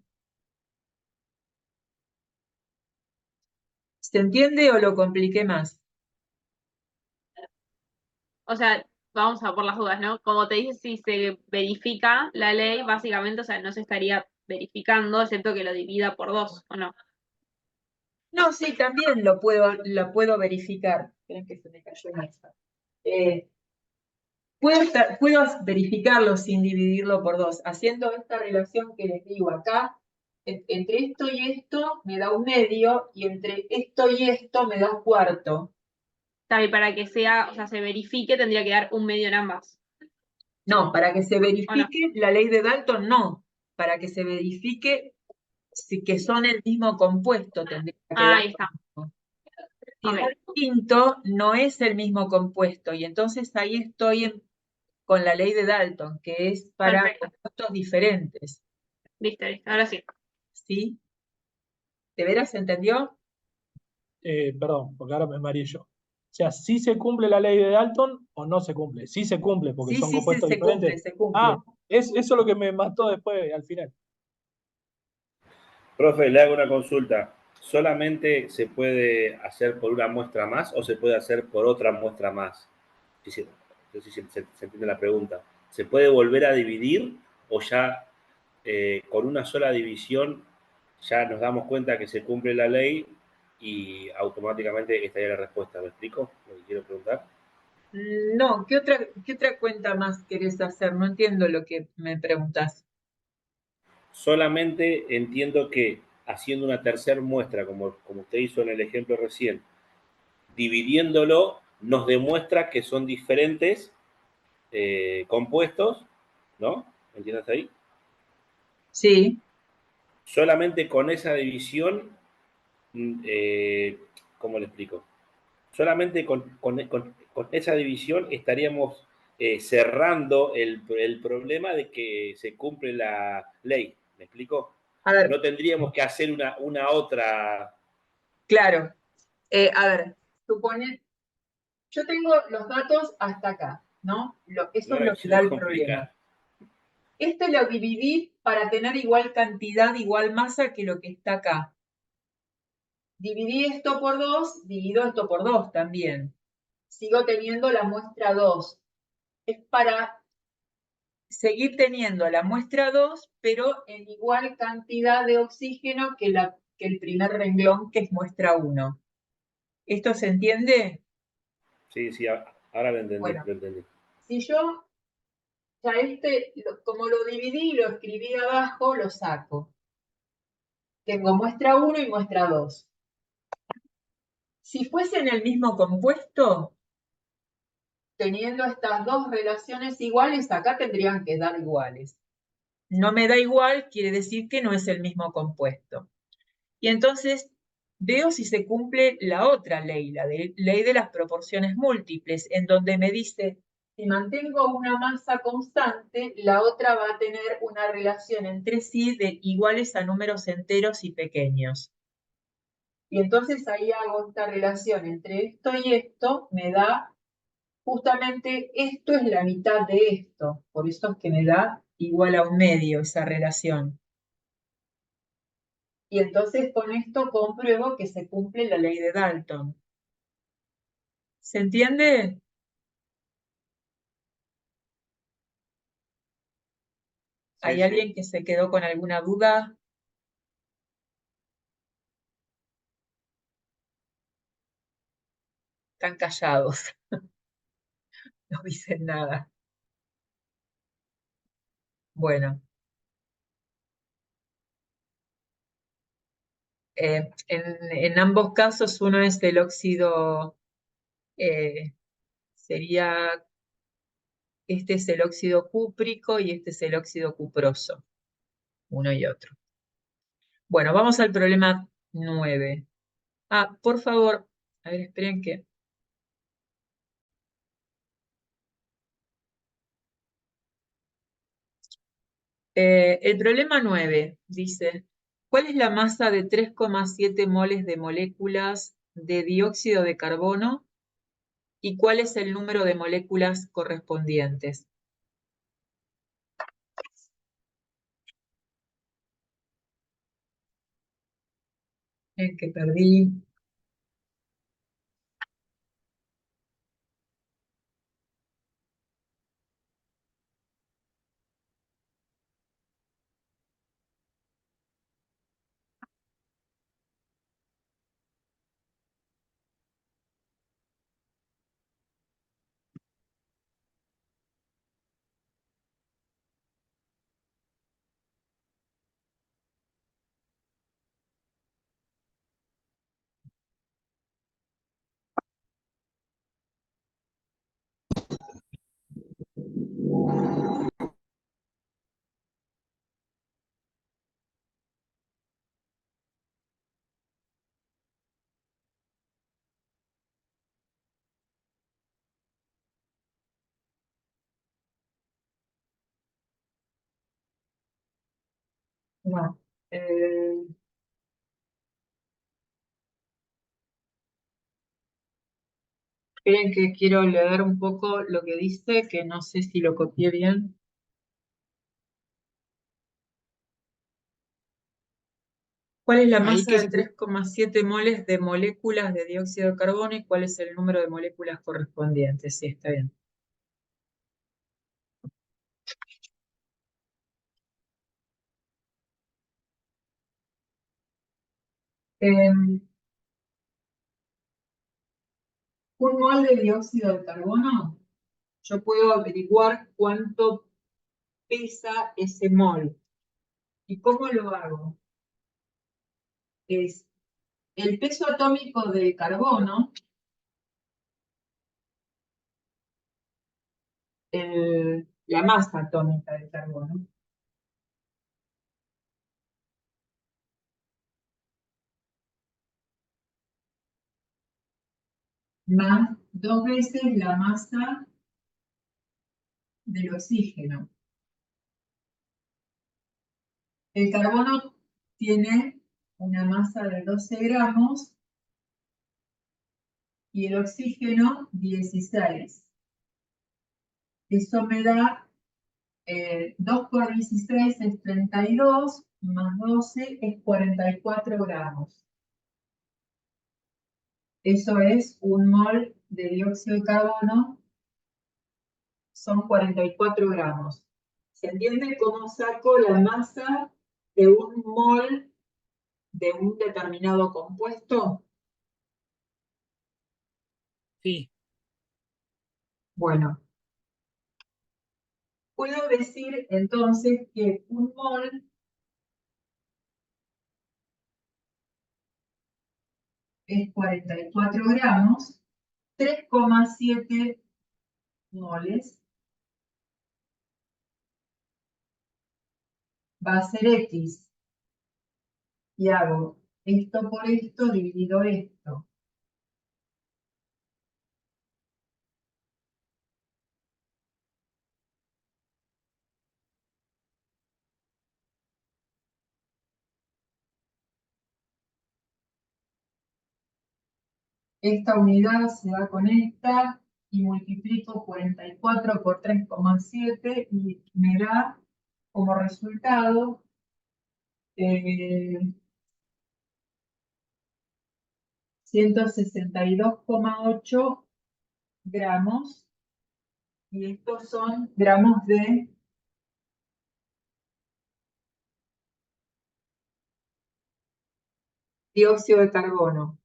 ¿Se entiende o lo compliqué más? O sea, vamos a por las dudas, ¿no? Como te dice, si se verifica la ley, básicamente, o sea, no se estaría verificando, excepto que lo divida por 2, ¿o no? No, sí, también lo puedo verificar. Esperen que se me cayó una esta. Puedo verificarlo sin dividirlo por 2, haciendo esta relación que les digo acá. Entre esto y esto me da un medio, y entre esto y esto me da un cuarto. Y para que sea, o sea, se verifique, tendría que dar un medio en ambas. No, para que se ¿O no? verifique la ley de Dalton, no. Para que se verifique que son el mismo compuesto, tendría que dar Ahí está. lo mismo. Si Ok. da distinto, no es el mismo compuesto, y entonces ahí estoy con la ley de Dalton, que es para Perfecto. compuestos diferentes. Listo, listo. Ahora sí. ¿Sí? ¿De veras se entendió? Perdón, porque ahora me mareé yo. O sea, ¿sí se cumple la ley de Dalton o no se cumple? Sí se cumple porque Sí, son sí, sí, compuestos se cumple, diferentes. se cumple. Ah, eso es lo que me mató después, al final. Profe, le hago una consulta. ¿Solamente se puede hacer por una muestra más o se puede hacer por otra muestra más? No sé si se entiende la pregunta. ¿Se puede volver a dividir o ya con una sola división ya nos damos cuenta que se cumple la ley y automáticamente estaría la respuesta? ¿Me explico lo que quiero preguntar? No, ¿qué otra cuenta más querés hacer? No entiendo lo que me preguntás. Solamente entiendo que haciendo una tercera muestra, como usted hizo en el ejemplo recién, dividiéndolo nos demuestra que son diferentes compuestos, ¿no? ¿Entiendes ahí? Sí, Solamente con esa división, ¿cómo le explico? Solamente con esa división estaríamos cerrando el problema de que se cumple la ley. ¿Me explico? a ver, No tendríamos que hacer una otra. claro. A ver, supone, yo tengo los datos hasta acá, ¿no? Eso No es me lo que da quiero el complicar. problema. Este lo dividí para tener igual cantidad, igual masa que lo que está acá. Dividí esto por 2, divido esto por 2 también. Sigo teniendo la muestra 2. Es para seguir teniendo la muestra 2, pero en igual cantidad de oxígeno que el primer renglón, que es muestra 1. ¿Esto se entiende? Sí, sí, ahora lo entendí, Bueno, lo entendí. si yo ya como lo dividí y lo escribí abajo, lo saco. Tengo muestra 1 y muestra 2. Si fuesen el mismo compuesto, teniendo estas dos relaciones iguales, acá tendrían que dar iguales. No me da igual, quiere decir que no es el mismo compuesto. Y entonces veo si se cumple la otra ley, la ley de las proporciones múltiples, en donde me dice, si mantengo una masa constante, la otra va a tener una relación entre sí de iguales a números enteros y pequeños. Y entonces ahí hago esta relación entre esto y esto, me da justamente esto es la mitad de esto, por eso es que me da igual a un medio esa relación. Y entonces con esto compruebo que se cumple la ley de Dalton. ¿Se entiende? Sí, ¿Hay sí. alguien que se quedó con alguna duda? Están callados, no dicen nada. Bueno, En ambos casos uno es el óxido, sería, este es el óxido cúprico y este es el óxido cuproso, uno y otro. Bueno, vamos al problema 9. Ah, por favor, a ver, esperen que... el problema 9 dice, ¿cuál es la masa de 3,7 moles de moléculas de dióxido de carbono y cuál es el número de moléculas correspondientes? El que perdí. No. Esperen que quiero leer un poco lo que dice, que no sé si lo copié bien. ¿Cuál es la Ahí masa que de 3,7 moles de moléculas de dióxido de carbono y cuál es el número de moléculas correspondientes? Sí, está bien. Un mol de dióxido de carbono, yo puedo averiguar cuánto pesa ese mol. ¿Y cómo lo hago? Es el peso atómico del carbono, la masa atómica del carbono, más 2 veces la masa del oxígeno. El carbono tiene una masa de 12 gramos y el oxígeno 16. Eso me da 2 por 16 es 32, más 12 es 44 gramos. Eso es un mol de dióxido de carbono, son 44 gramos. ¿Se entiende cómo saco la masa de un mol de un determinado compuesto? sí, Bueno, puedo decir entonces que un mol es 44 gramos, 3,7 moles va a ser X. Y hago esto por esto, dividido esto. Esta unidad se va con esta y multiplico 44 por 3,7 y me da como resultado 162,8 gramos, y estos son gramos de dióxido de carbono.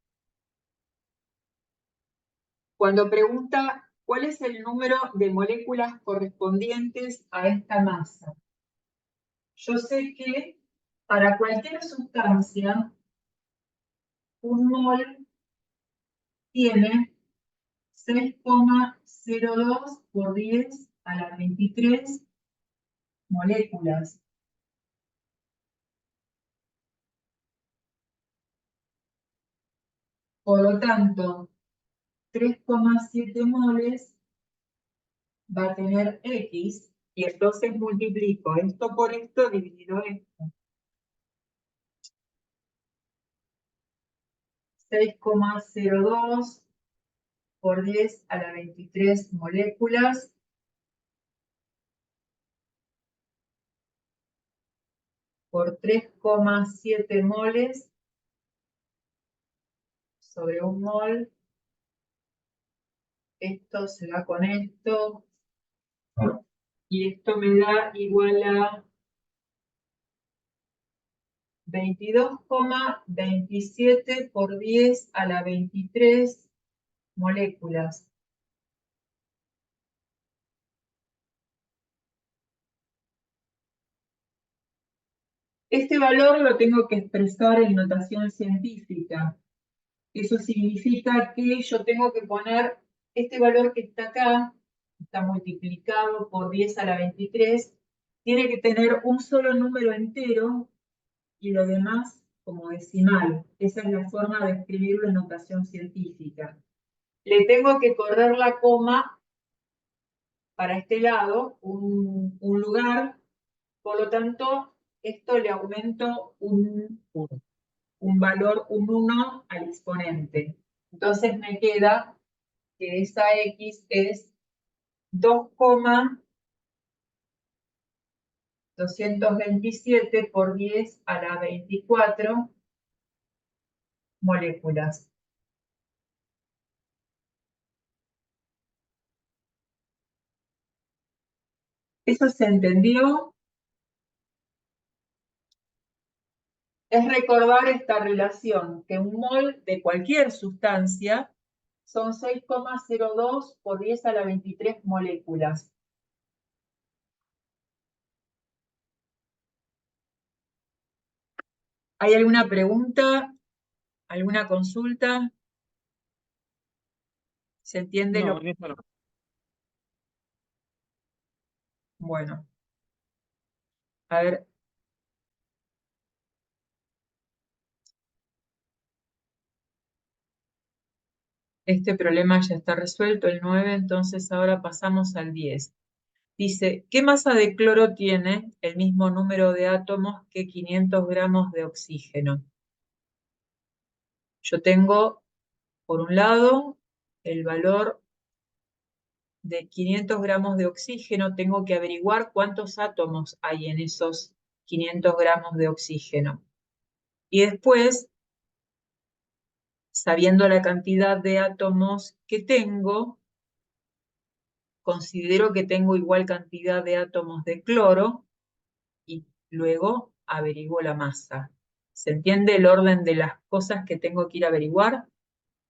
Cuando pregunta cuál es el número de moléculas correspondientes a esta masa, yo sé que para cualquier sustancia un mol tiene 6,02 por 10 a la 23 moléculas. Por lo tanto, 3,7 moles va a tener X, y entonces multiplico esto por esto dividido esto. 6,02 por 10 a la 23 moléculas por 3,7 moles sobre un mol. Esto se va con esto. Y esto me da igual a 22,27 por 10 a la 23 moléculas. Este valor lo tengo que expresar en notación científica. Eso significa que yo tengo que poner este valor que está acá, está multiplicado por 10 a la 23, tiene que tener un solo número entero y lo demás como decimal. Esa es la forma de escribirlo en notación científica. Le tengo que correr la coma para este lado, un lugar, por lo tanto, esto le aumento un valor, un 1 al exponente. Entonces me queda que esa X es 2,227 por 10 a la 24 moléculas. ¿Eso se entendió? Es recordar esta relación, que un mol de cualquier sustancia son 6,02 por 10 a la 23 moléculas. ¿Hay alguna pregunta? ¿Alguna consulta? ¿Se entiende No, lo en eso no. Bueno, a ver. Este problema ya está resuelto, el 9, entonces ahora pasamos al 10. Dice, ¿qué masa de cloro tiene el mismo número de átomos que 500 gramos de oxígeno? Yo tengo, por un lado, el valor de 500 gramos de oxígeno. Tengo que averiguar cuántos átomos hay en esos 500 gramos de oxígeno. Y después, sabiendo la cantidad de átomos que tengo, considero que tengo igual cantidad de átomos de cloro y luego averiguo la masa. ¿Se entiende el orden de las cosas que tengo que ir a averiguar?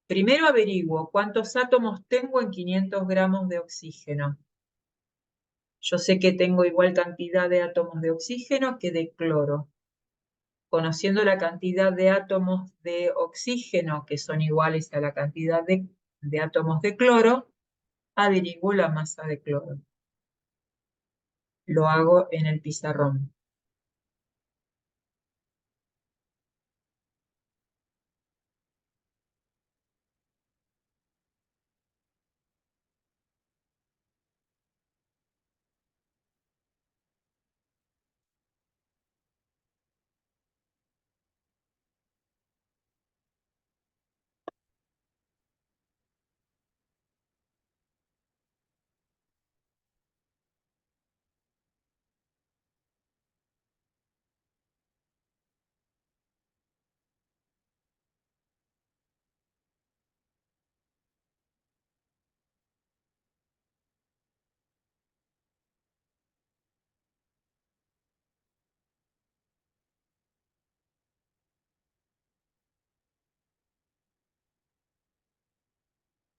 Primero averiguo cuántos átomos tengo en 500 gramos de oxígeno. Yo sé que tengo igual cantidad de átomos de oxígeno que de cloro. Conociendo la cantidad de átomos de oxígeno, que son iguales a la cantidad de átomos de cloro, averiguo la masa de cloro. Lo hago en el pizarrón.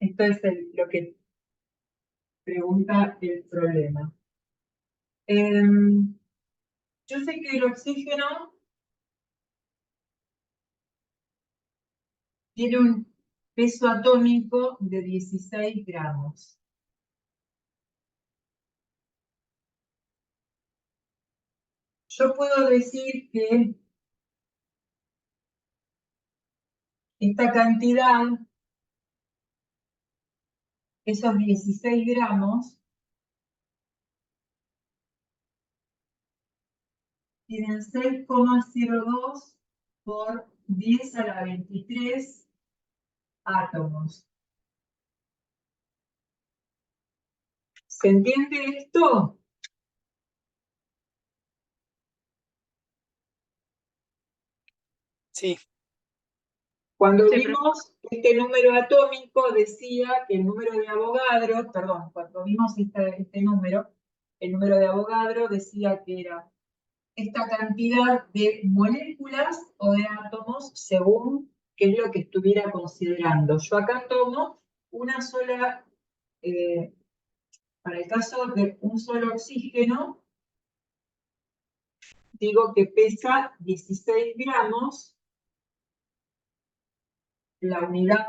Esto es lo que pregunta el problema. Yo sé que el oxígeno tiene un peso atómico de 16 gramos. Yo puedo decir que esta cantidad, esos 16 gramos, tienen 6,02 por 10 a la 23 átomos. ¿Se entiende esto? Sí, Cuando Sí, vimos este número atómico, decía que el número de Avogadro, perdón, cuando vimos este número, el número de Avogadro decía que era esta cantidad de moléculas o de átomos según qué es lo que estuviera considerando. Yo acá tomo una sola, para el caso de un solo oxígeno, digo que pesa 16 gramos, la unidad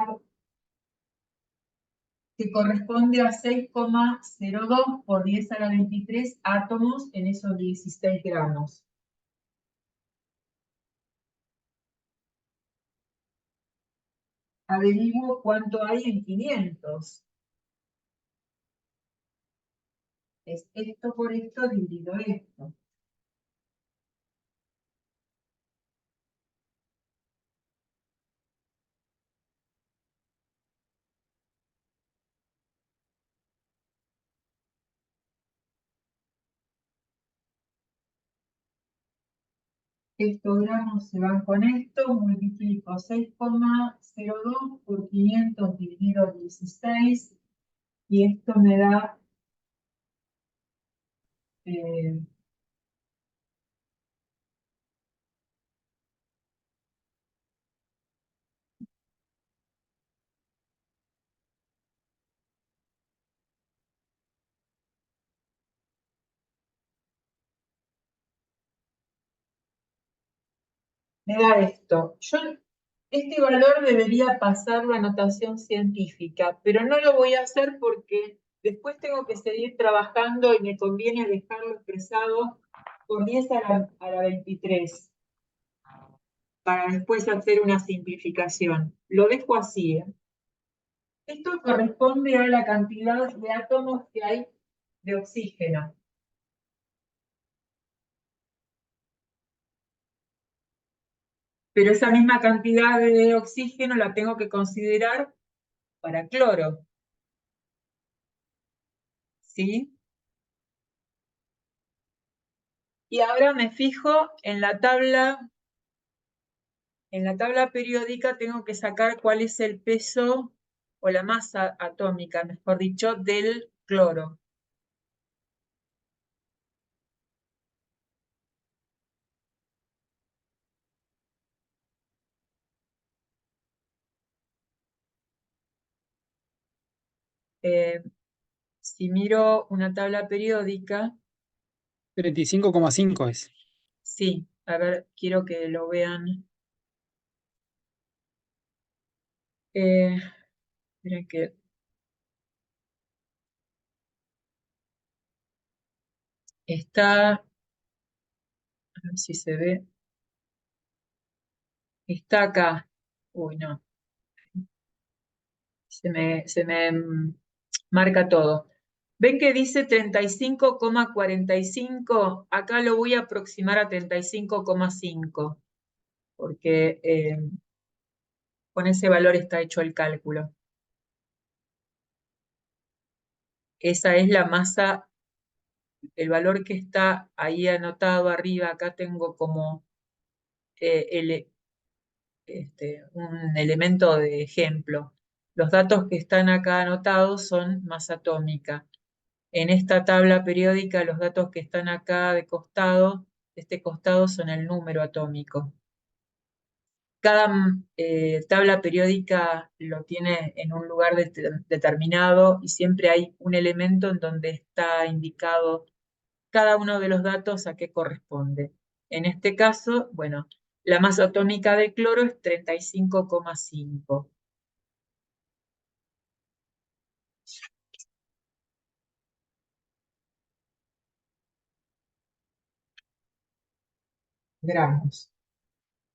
que corresponde a 6,02 por 10 a la 23 átomos en esos 16 gramos. Averiguo cuánto hay en 500. Es esto por esto dividido esto. Estos gramos se van con esto, multiplico 6,02 por 500 dividido 16, y esto me da esto. Yo este valor debería pasarlo a notación científica, pero no lo voy a hacer porque después tengo que seguir trabajando y me conviene dejarlo expresado por 10 a la 23 para después hacer una simplificación. Lo dejo así, ¿eh? Esto corresponde a la cantidad de átomos que hay de oxígeno. Pero esa misma cantidad de oxígeno la tengo que considerar para cloro. ¿Sí? Y ahora me fijo en la tabla periódica, tengo que sacar cuál es el peso o la masa atómica, mejor dicho, del cloro. Si miro una tabla periódica, 35,5 es. sí, a ver, quiero que lo vean. Miren que está, a ver si se ve, está acá. Uy, no, se me marca todo. ¿Ven que dice 35,45? Acá lo voy a aproximar a 35,5, porque con ese valor está hecho el cálculo. Esa es la masa, el valor que está ahí anotado arriba. Acá tengo como un elemento de ejemplo. Los datos que están acá anotados son masa atómica. En esta tabla periódica, los datos que están acá de este costado son el número atómico. Cada tabla periódica lo tiene en un lugar determinado y siempre hay un elemento en donde está indicado cada uno de los datos a qué corresponde. En este caso, bueno, La masa atómica de cloro es 35,5. Gramos.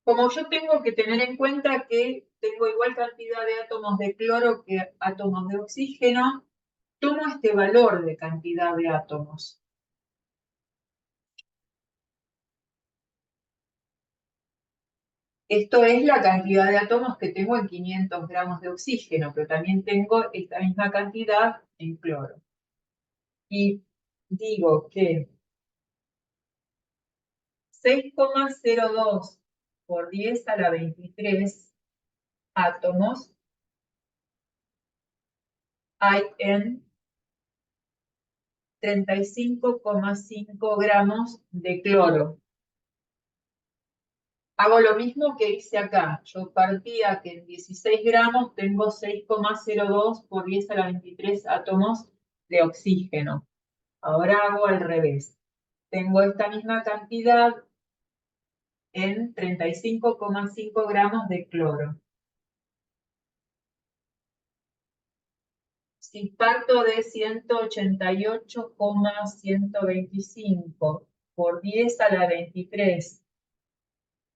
Como yo tengo que tener en cuenta que tengo igual cantidad de átomos de cloro que átomos de oxígeno, tomo este valor de cantidad de átomos. Esto es la cantidad de átomos que tengo en 500 gramos de oxígeno, pero también tengo esta misma cantidad en cloro. Y digo que 6,02 por 10 a la 23 átomos hay en 35,5 gramos de cloro. Hago lo mismo que hice acá. Yo partía que en 16 gramos tengo 6,02 por 10 a la 23 átomos de oxígeno. Ahora hago al revés. Tengo esta misma cantidad en 35,5 gramos de cloro. Si parto de 188,125 por 10 a la 23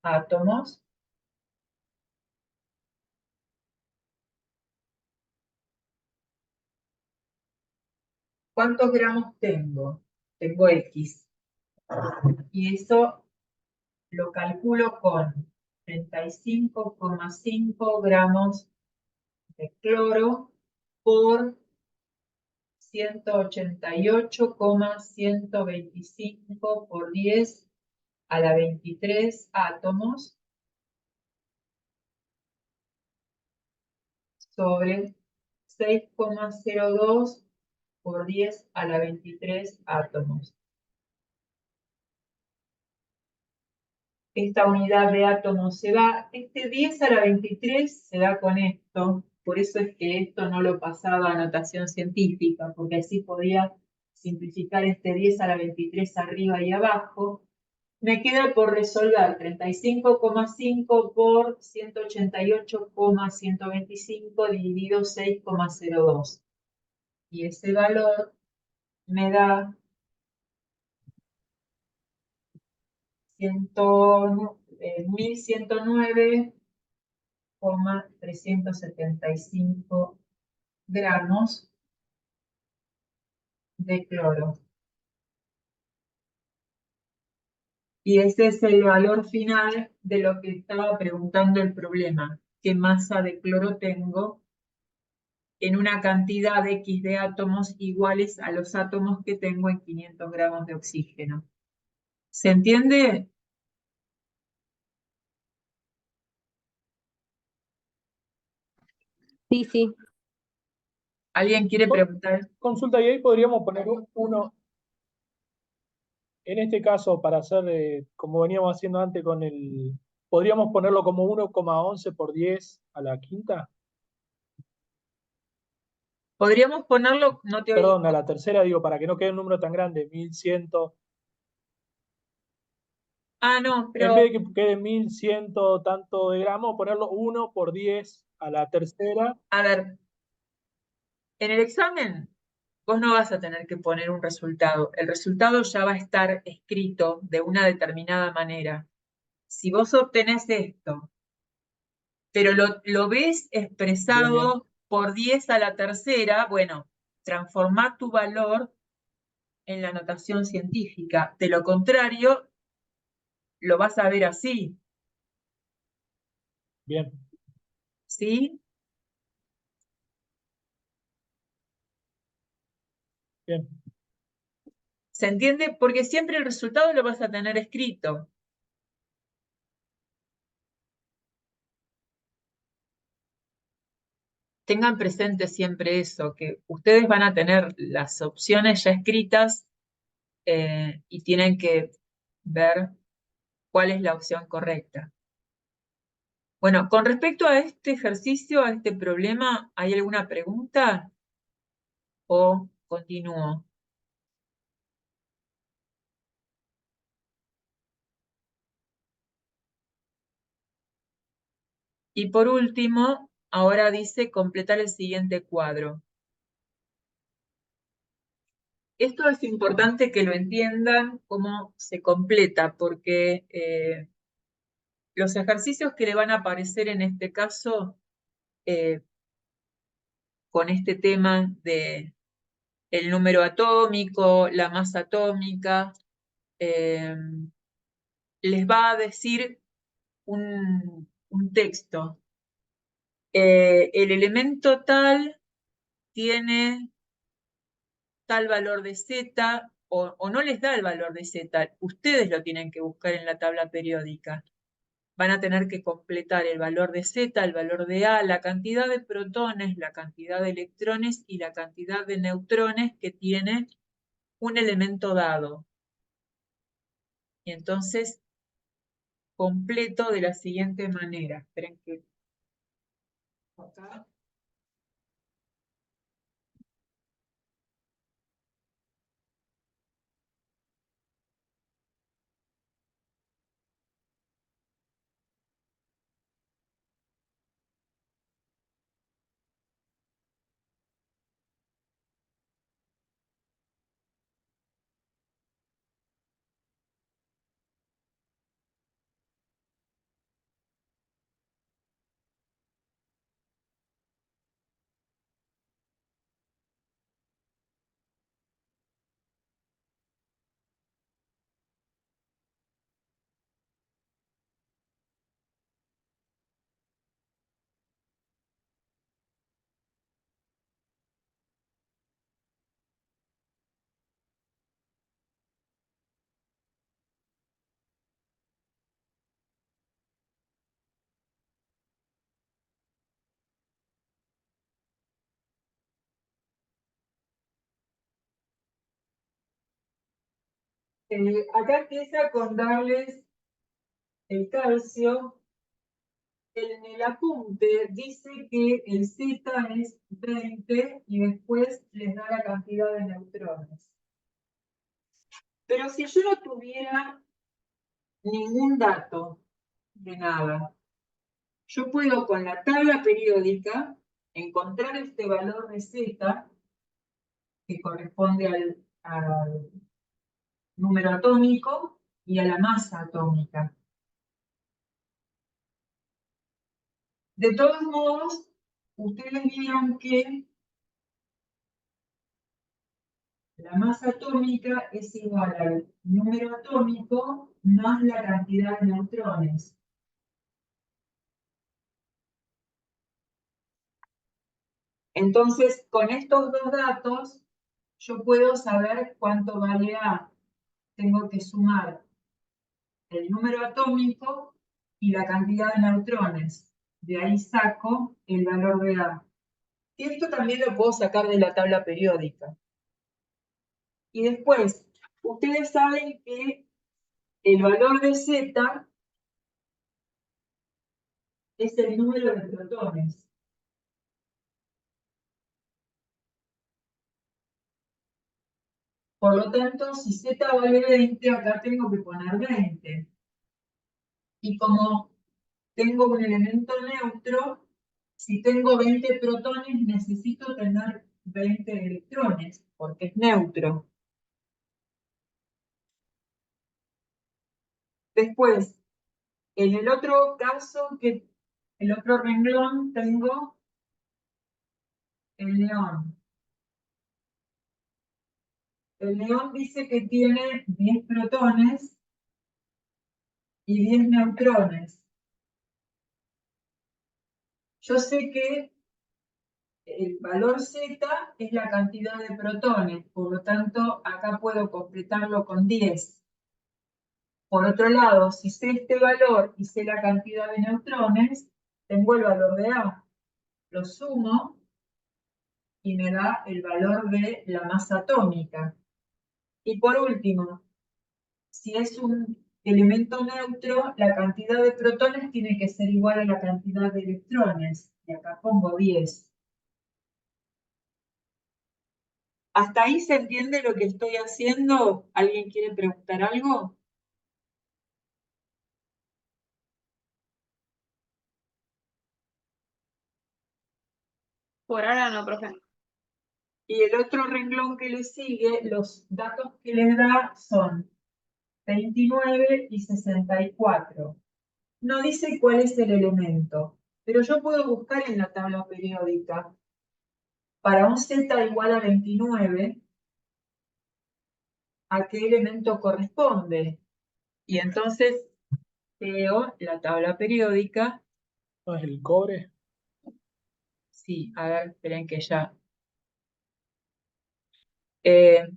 átomos, ¿cuántos gramos tengo? Tengo X. Y eso lo calculo con 35,5 gramos de cloro por 188,125 por 10 a la 23 átomos sobre 6,02 por 10 a la 23 átomos. Esta unidad de átomos se va, este 10 a la 23 se da con esto, por eso es que esto no lo pasaba a notación científica, porque así podía simplificar este 10 a la 23 arriba y abajo. Me queda por resolver 35,5 por 188,125 dividido 6,02. Y ese valor me da 1109,375 gramos de cloro. Y ese es el valor final de lo que estaba preguntando el problema. ¿Qué masa de cloro tengo en una cantidad de X de átomos iguales a los átomos que tengo en 500 gramos de oxígeno? ¿Se entiende? Sí, sí. ¿Alguien quiere preguntar? Consulta, y ahí podríamos poner uno, en este caso, para hacer como veníamos haciendo antes con el, podríamos ponerlo como 1,11 por 10 a la quinta. Podríamos ponerlo, no te oí. Perdón, a la tercera, digo, para que no quede un número tan grande, 1100. Ah, no, En pero vez de que quede 1100 tanto de gramos, ponerlo 1 por 10 a la tercera. a ver, en el examen vos no vas a tener que poner un resultado. El resultado ya va a estar escrito de una determinada manera. Si vos obtenés esto, pero lo ves Bien, bien. expresado por 10 a la tercera, bueno, transformá tu valor en la notación científica. De lo contrario, lo vas a ver así, Bien, ¿sí? bien. ¿Se entiende? Porque siempre el resultado lo vas a tener escrito. Tengan presente siempre eso, que ustedes van a tener las opciones ya escritas y tienen que ver cuál es la opción correcta. Bueno, con respecto a este ejercicio, a este problema, ¿hay alguna pregunta o continúo? Y por último, ahora dice completar el siguiente cuadro. Esto es importante que lo entiendan cómo se completa, porque los ejercicios que le van a aparecer en este caso, con este tema de el número atómico, la masa atómica, les va a decir un texto. El elemento tal tiene tal valor de Z, o no les da el valor de Z, ustedes lo tienen que buscar en la tabla periódica. Van a tener que completar el valor de Z, el valor de A, la cantidad de protones, la cantidad de electrones y la cantidad de neutrones que tiene un elemento dado. Y entonces completo de la siguiente manera. Esperen que acá. Acá empieza con darles el calcio. En el apunte dice que el Z es 20 y después les da la cantidad de neutrones. Pero si yo no tuviera ningún dato de nada, yo puedo con la tabla periódica encontrar este valor de Z que corresponde al número atómico y a la masa atómica. De todos modos, ustedes vieron que la masa atómica es igual al número atómico más la cantidad de neutrones. Entonces, con estos dos datos, yo puedo saber cuánto vale A. Tengo que sumar el número atómico y la cantidad de neutrones. De ahí saco el valor de A. Y esto también lo puedo sacar de la tabla periódica. Y después, ustedes saben que el valor de Z es el número de protones. Por lo tanto, si Z vale 20, acá tengo que poner 20. Y como tengo un elemento neutro, si tengo 20 protones, necesito tener 20 electrones, porque es neutro. Después, en el otro caso, el otro renglón, tengo el neón. El neón dice que tiene 10 protones y 10 neutrones. Yo sé que el valor Z es la cantidad de protones, por lo tanto, acá puedo completarlo con 10. Por otro lado, si sé este valor y sé la cantidad de neutrones, tengo el valor de A. Lo sumo y me da el valor de la masa atómica. Y por último, si es un elemento neutro, la cantidad de protones tiene que ser igual a la cantidad de electrones. Y acá pongo 10. ¿Hasta ahí se entiende lo que estoy haciendo? ¿Alguien quiere preguntar algo? Por ahora no, profe. Y el otro renglón que le sigue, los datos que les da son 29 y 64. No dice cuál es el elemento, pero yo puedo buscar en la tabla periódica para un z igual a 29 a qué elemento corresponde. Y entonces veo la tabla periódica. ¿No es el cobre? Sí, a ver, esperen que ya. Eh,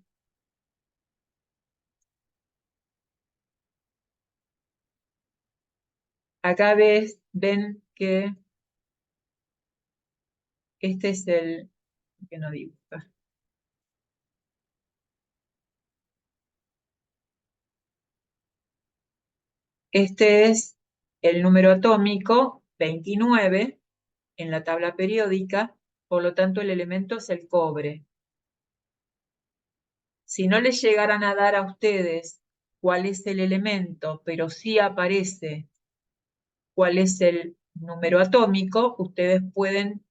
acá ven que este es el que no dibuja. Este es el número atómico 29 en la tabla periódica, por lo tanto el elemento es el cobre. Si no les llegaran a dar a ustedes cuál es el elemento, pero sí aparece cuál es el número atómico, ustedes pueden,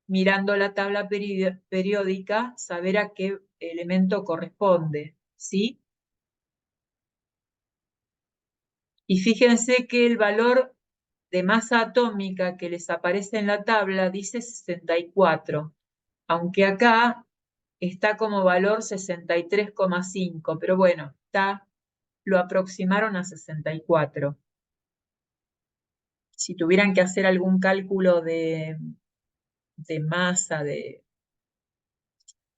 mirando la tabla periódica, saber a qué elemento corresponde, ¿sí? Y fíjense que el valor de masa atómica que les aparece en la tabla dice 64, aunque acá está como valor 63,5, pero bueno, lo aproximaron a 64. Si tuvieran que hacer algún cálculo de masa,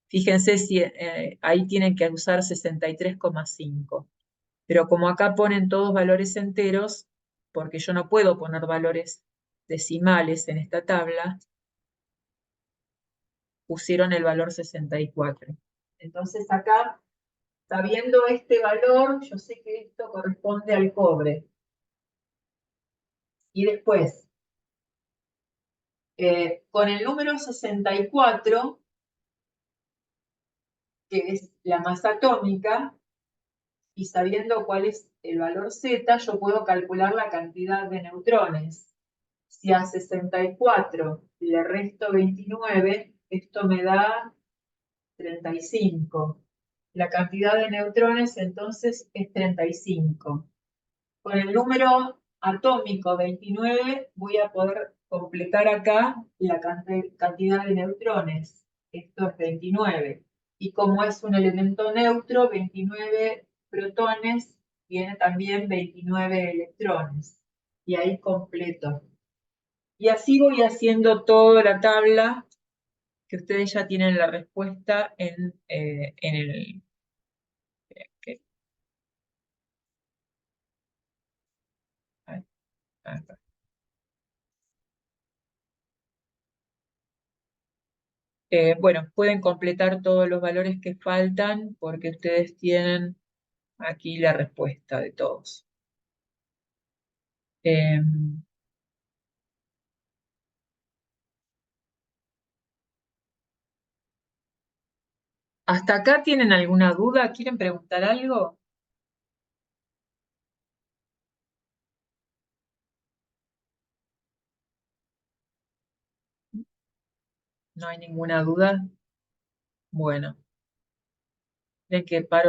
fíjense si ahí tienen que usar 63,5. Pero como acá ponen todos valores enteros, porque yo no puedo poner valores decimales en esta tabla, pusieron el valor 64. Entonces acá, sabiendo este valor, yo sé que esto corresponde al cobre. Y después, con el número 64, que es la masa atómica, y sabiendo cuál es el valor Z, yo puedo calcular la cantidad de neutrones. Si a 64 le resto 29, esto me da 35. La cantidad de neutrones entonces es 35. Con el número atómico 29 voy a poder completar acá la cantidad de neutrones. Esto es 29. Y como es un elemento neutro, 29 protones, tiene también 29 electrones. Y ahí completo. Y así voy haciendo toda la tabla, que ustedes ya tienen la respuesta en el... ¿qué? Acá. Bueno, pueden completar todos los valores que faltan porque ustedes tienen aquí la respuesta de todos. ¿Hasta acá tienen alguna duda? ¿Quieren preguntar algo? ¿No hay ninguna duda? Bueno, ven que paro.